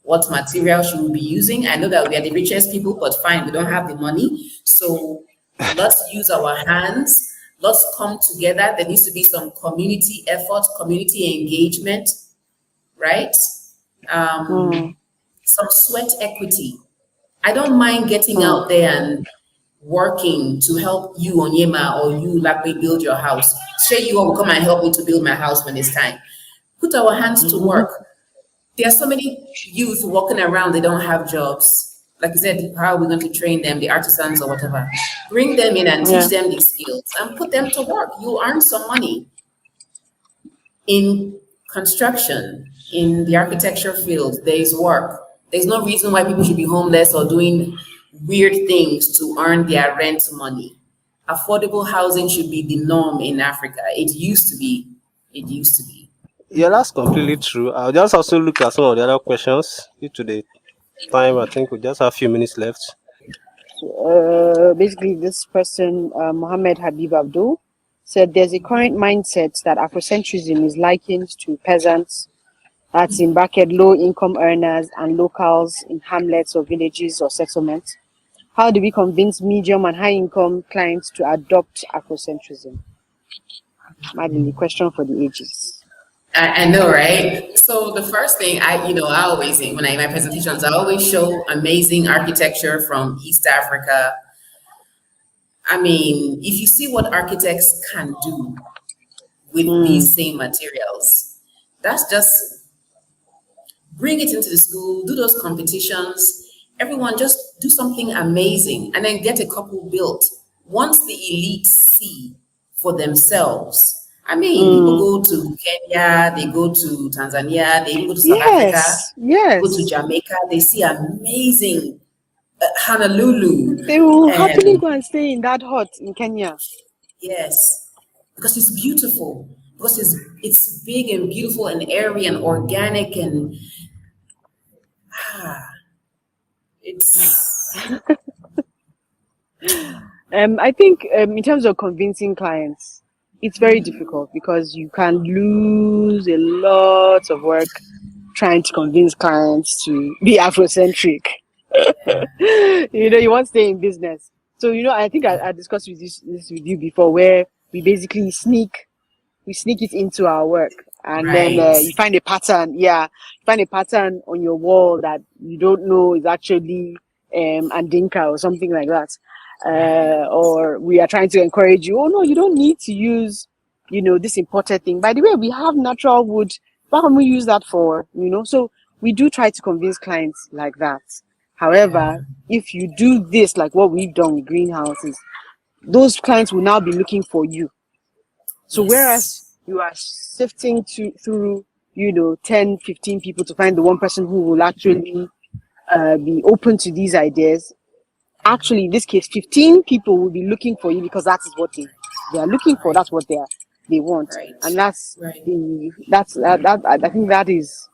What material should we be using? I know that we are the richest people, but fine, we don't have the money. So let's use our hands. Let's come together. There needs to be some community effort, community engagement, right? Some sweat equity. I don't mind getting out there and working to help you, Onyema, or you, Lape, build your house. Say you will come and help me to build my house when it's time. Put our hands to work. There are so many youth walking around, they don't have jobs. Like I said, how are we going to train them, the artisans or whatever? Bring them in and teach them these skills and put them to work. You earn some money. In construction, in the architecture field, there is work. There's no reason why people should be homeless or doing weird things to earn their rent money. Affordable housing should be the norm in Africa. It used to be. Yeah, that's completely true. I'll just also look at some of the other questions due to the time. I think we just have a few minutes left. Basically, this person, Mohammed Habib Abdul, said there's a current mindset that Afrocentrism is likened to peasants, that's in bracket low-income earners and locals in hamlets or villages or settlements. How do we convince medium and high-income clients to adopt Afrocentrism? Nmadili, question for the ages. I know, right? So the first thing I always say when I in my presentations, I always show amazing architecture from East Africa. I mean, if you see what architects can do with these same materials, that's just bring it into the school, do those competitions. Everyone just do something amazing and then get a couple built. Once the elite see for themselves, I mean, people go to Kenya, they go to Tanzania, they go to South Africa, go to Jamaica, they see amazing Honolulu. They will happily go and stay in that hut in Kenya. Yes, because it's beautiful, because it's big and beautiful and airy and organic and it's. I think in terms of convincing clients, it's very difficult because you can lose a lot of work trying to convince clients to be Afrocentric. You want to stay in business. So, I think I discussed this with you before, where we basically sneak it into our work. And then you find a pattern. Yeah, you find a pattern on your wall that you don't know is actually Andinka or something like that. Or we are trying to encourage you, oh no, you don't need to use, this imported thing. By the way, we have natural wood. What can we use that for? So we do try to convince clients like that. However, if you do this, like what we've done with greenhouses, those clients will now be looking for you. So whereas you are sifting through, 10, 15 people to find the one person who will actually be open to these ideas, actually, in this case, 15 people will be looking for you because that is what they are looking for. That's what they want, and that's I think that is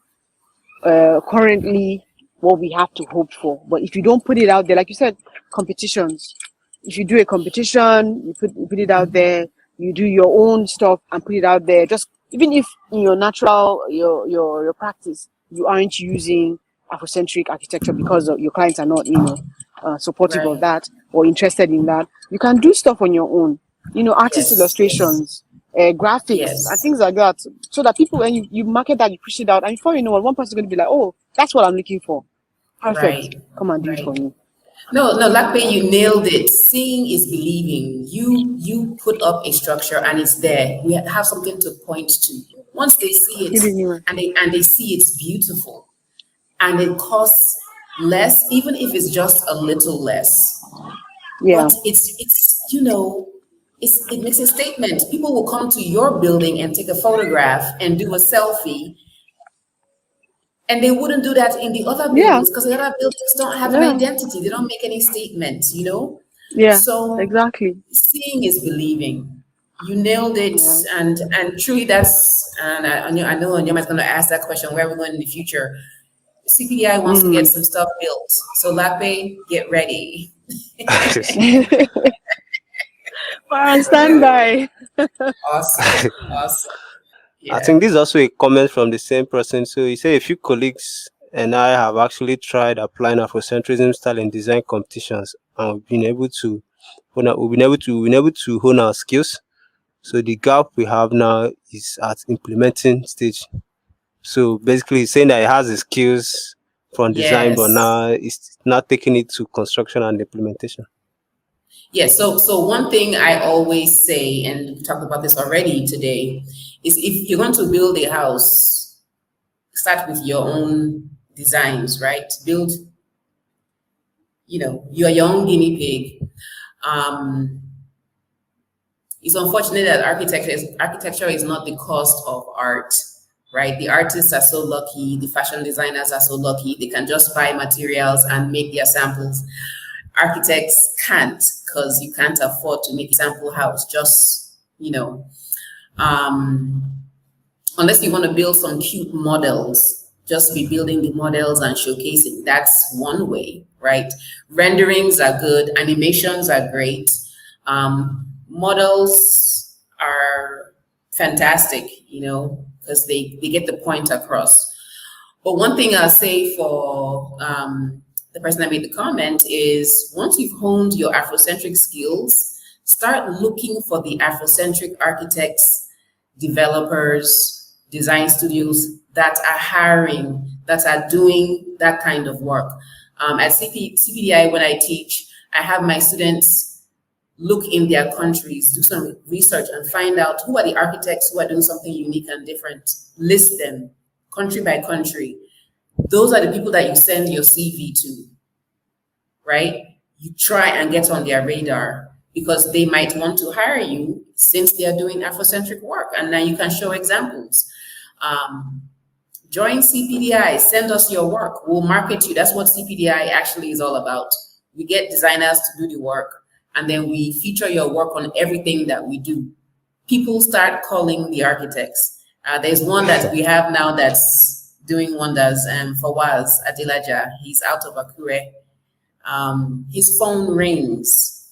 currently what we have to hope for. But if you don't put it out there, like you said, competitions. If you do a competition, you put it out there. You do your own stuff and put it out there. Just even if in your natural your practice you aren't using Afrocentric architecture because your clients are not supportive of that or interested in that, you can do stuff on your own. Artist illustrations, graphics, and things like that, so that people, when you market that, you push it out, and before you know it, one person is going to be like, oh, that's what I'm looking for. Perfect. Come and do it for me. No, no, Lape, you nailed it. Seeing is believing. You put up a structure and it's there. We have something to point to. Once they see it CPDI. and they see it's beautiful and it costs less, even if it's just a little less. Yeah. But it makes a statement. People will come to your building and take a photograph and do a selfie, and they wouldn't do that in the other Yeah. buildings because the other buildings don't have an Yeah. identity. They don't make any statements. Yeah. So Exactly. seeing is believing. You nailed it, Yeah. and truly that's. And I know Onyema's going to ask that question: where are we going in the future? CPDI wants to get Mm. some stuff built. So Lape, get ready. We're on standby. Awesome, awesome. I Yeah. think this is also a comment from the same person. So he said a few colleagues and I have actually tried applying Afrocentrism style in design competitions, and we've been able to hone our skills. So the gap we have now is at implementing stage. So basically, he's saying that he has the skills from design, but Yes. now it's not taking it to construction and implementation. Yes. So one thing I always say, and we talked about this already today, is if you're going to build a house, start with your own designs, right? Build, you're your own guinea pig. Um, it's unfortunate that architecture is not the cost of art, right? The artists are so lucky, the fashion designers are so lucky, they can just buy materials and make their samples. Architects can't, because you can't afford to make a sample house, just, um, unless you want to build some cute models, just be building the models and showcasing. That's one way, right? Renderings are good, animations are great. Models are fantastic, because they get the point across. But one thing I'll say for the person that made the comment is once you've honed your Afrocentric skills, start looking for the Afrocentric architects, developers, design studios that are hiring, that are doing that kind of work. At CPDI, when I teach, I have my students look in their countries, do some research and find out who are the architects who are doing something unique and different. List them country by country. Those are the people that you send your CV to, right? You try and get on their radar because they might want to hire you since they are doing Afrocentric work, and now you can show examples. Join CPDI, send us your work, we'll market you. That's what CPDI actually is all about. We get designers to do the work, and then we feature your work on everything that we do. People start calling the architects. There's one that we have now that's doing wonders, and Fawaz Adilaja, he's out of Akure. His phone rings.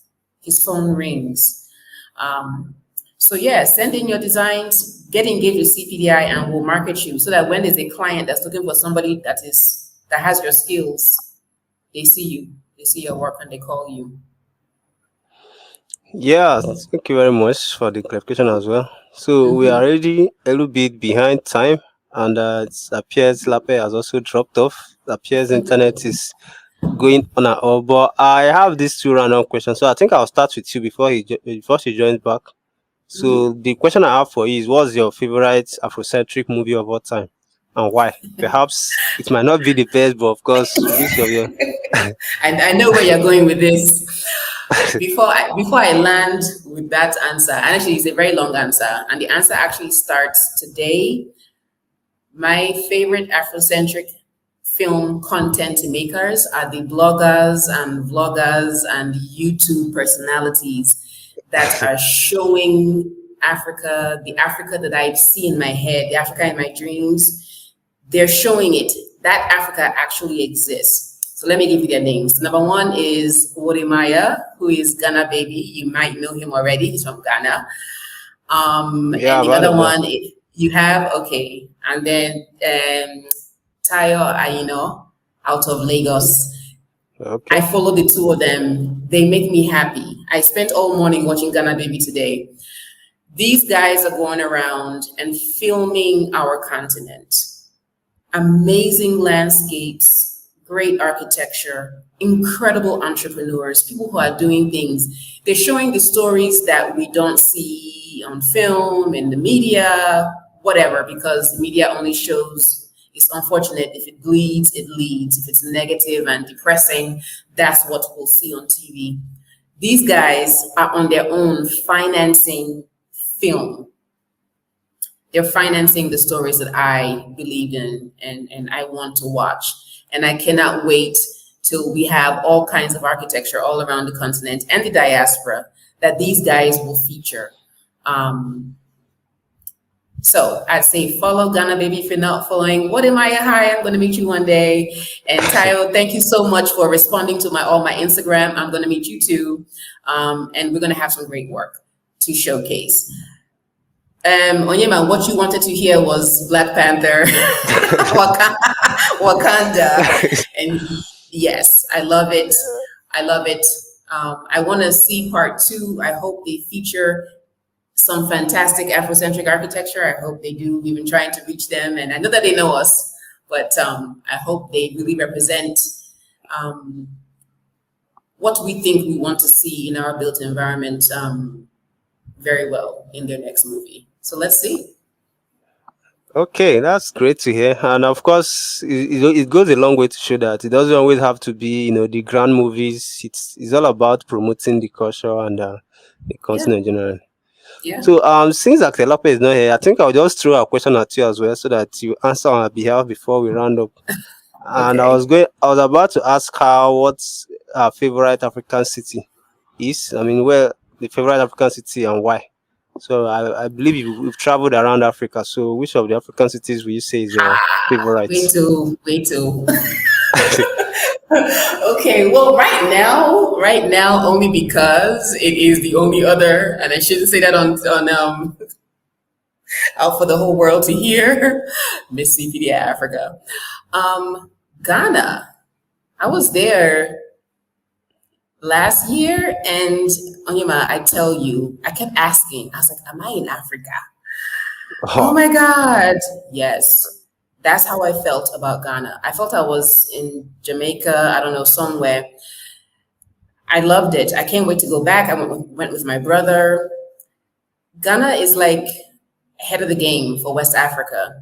So yeah, send in your designs, get engaged with CPDI, and we'll market you so that when there's a client that's looking for somebody that has your skills, they see you, they see your work, and they call you. Yeah, thank you very much for the clarification as well. So we are already a little bit behind time, and it appears Lape has also dropped off. It appears internet is going on and off. But I have these two random questions, so I think I'll start with you before she joins back. So the question I have for you is: what's your favorite Afrocentric movie of all time, and why? Perhaps it might not be the best, but of course, which of your I know where you're going with this. Before I land with that answer, and actually it's a very long answer, and the answer actually starts today. My favorite Afrocentric film content makers are the bloggers and vloggers and YouTube personalities that are showing Africa, the Africa that I see in my head, the Africa in my dreams. They're showing it. That Africa actually exists. So let me give you their names. Number one is Maya, who is Ghana baby. You might know him already. He's from Ghana. And yeah, the about other it, one you have, okay. And then Tayo Aino out of Lagos. okay. I follow the two of them. They make me happy. I spent all morning watching Ghana Baby today. These guys are going around and filming our continent. Amazing landscapes, great architecture, incredible entrepreneurs, people who are doing things. They're showing the stories that we don't see on film, in the media, whatever, because the media only shows, it's unfortunate, if it bleeds, it leads. If it's negative and depressing, that's what we'll see on TV. These guys are on their own financing film. They're financing the stories that I believe in and I want to watch. And I cannot wait till we have all kinds of architecture all around the continent and the diaspora that these guys will feature. So I'd say follow Ghana Baby if you're not following. What am I? Hi, I'm going to meet you one day. And Tayo, thank you so much for responding to all my Instagram. I'm going to meet you too. And we're going to have some great work to showcase. Onyema, what you wanted to hear was Black Panther, Wakanda. And yes, I love it. I love it. I want to see part 2. I hope they feature some fantastic Afrocentric architecture. I hope they do. We've been trying to reach them, and I know that they know us, but I hope they really represent what we think we want to see in our built environment very well in their next movie. So let's see. Okay, that's great to hear. And of course, it goes a long way to show that it doesn't always have to be, the grand movies. It's all about promoting the culture and the continent in general. Yeah. So since Dr. Lape is not here, I think I'll just throw a question at you as well so that you answer on our behalf before we round up. And Okay. I was about to ask her what's our favorite African city is. I mean, where the favorite African city and why. So I believe you've traveled around Africa. So which of the African cities will you say is your favorite? Wait till. Okay, well, right now, only because it is the only other, and I shouldn't say that on out for the whole world to hear, Miss CPDI Africa. Ghana, I was there last year, and Onyema, I tell you, I kept asking, I was like, am I in Africa? Oh my God, yes. That's how I felt about Ghana. I felt I was in Jamaica, I don't know, somewhere. I loved it. I can't wait to go back. I went with my brother. Ghana is like head of the game for West Africa.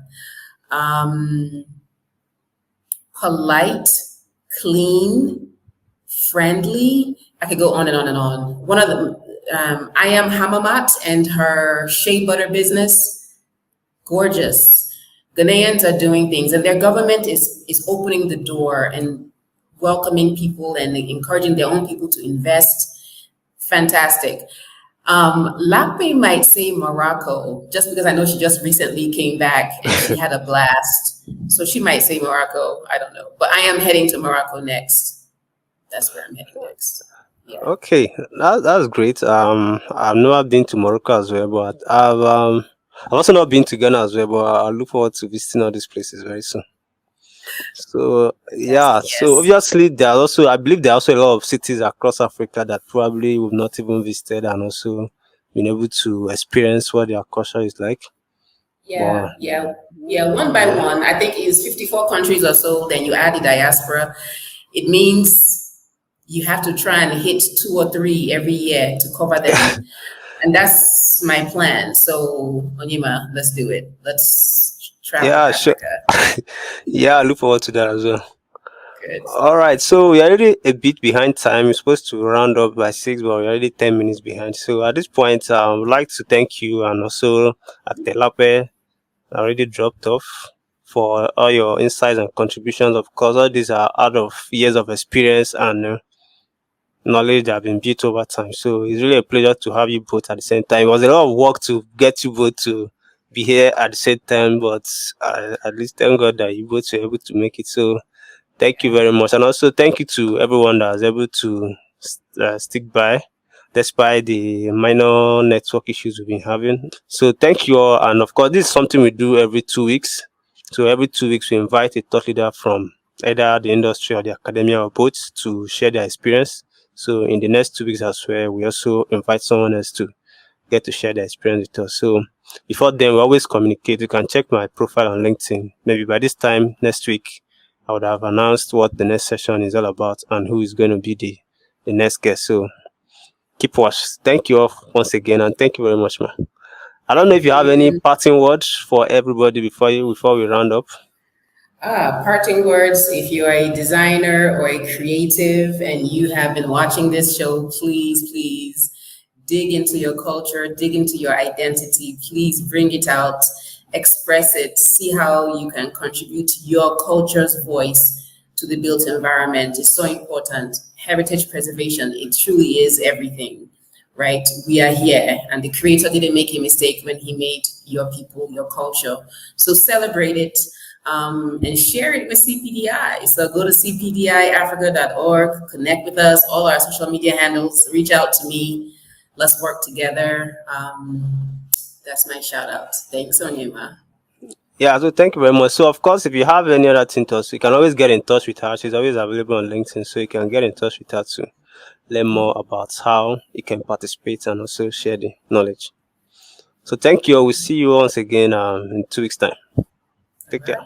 Polite, clean, friendly. I could go on and on and on. One of them, I am Hamamat and her shea butter business, gorgeous. Ghanaians are doing things, and their government is opening the door and welcoming people and encouraging their own people to invest. Fantastic. Lape might say Morocco, just because I know she just recently came back and she had a blast. So she might say Morocco, I don't know. But I am heading to Morocco next. That's where I'm heading next. Yeah. Okay, that's great. I've never been to Morocco as well, but I've also not been to Ghana as well, but I look forward to visiting all these places very soon. So yeah, Yes. so obviously I believe there are also a lot of cities across Africa that probably we've not even visited and also been able to experience what their culture is like. Yeah. One by one, I think it's 54 countries or so. Then you add the diaspora. It means you have to try and hit 2 or 3 every year to cover them. And that's my plan. So, Onyema, let's do it. Let's travel Yeah, Africa. sure. Yeah, I look forward to that as well. Good. All right, so we're already a bit behind time. We're supposed to round up by 6, but we're already 10 minutes behind. So at this point, I would like to thank you and also Dr. Lape already dropped off for all your insights and contributions. Of course, all these are out of years of experience and knowledge that have been built over time. So it's really a pleasure to have you both at the same time. It was a lot of work to get you both to be here at the same time, but at least thank God that you both were able to make it. So thank you very much. And also thank you to everyone that was able to stick by despite the minor network issues we've been having. So thank you all. And of course, this is something we do every 2 weeks. So every 2 weeks, we invite a thought leader from either the industry or the academia or both to share their experience. So in the next 2 weeks as well, we also invite someone else to get to share their experience with us. So before then, we always communicate. You can check my profile on LinkedIn. Maybe by this time next week, I would have announced what the next session is all about and who is going to be the next guest. So keep watch. Thank you all once again, and thank you very much, man. I don't know if you have any parting words for everybody before we round up. Parting words. If you are a designer or a creative and you have been watching this show, please dig into your culture, dig into your identity. Please bring it out, express it, see how you can contribute your culture's voice to the built environment. It's so important. Heritage preservation, it truly is everything, right? We are here, and the creator didn't make a mistake when he made your people, your culture. So celebrate it. And share it with CPDI. So go to cpdiafrica.org, connect with us, all our social media handles, reach out to me. Let's work together. That's my shout out. Thanks, Onyema. Yeah, so thank you very much. So, of course, if you have any other thing to us, you can always get in touch with her. She's always available on LinkedIn, so you can get in touch with her to learn more about how you can participate and also share the knowledge. So thank you. We'll see you once again in 2 weeks' time. Take care.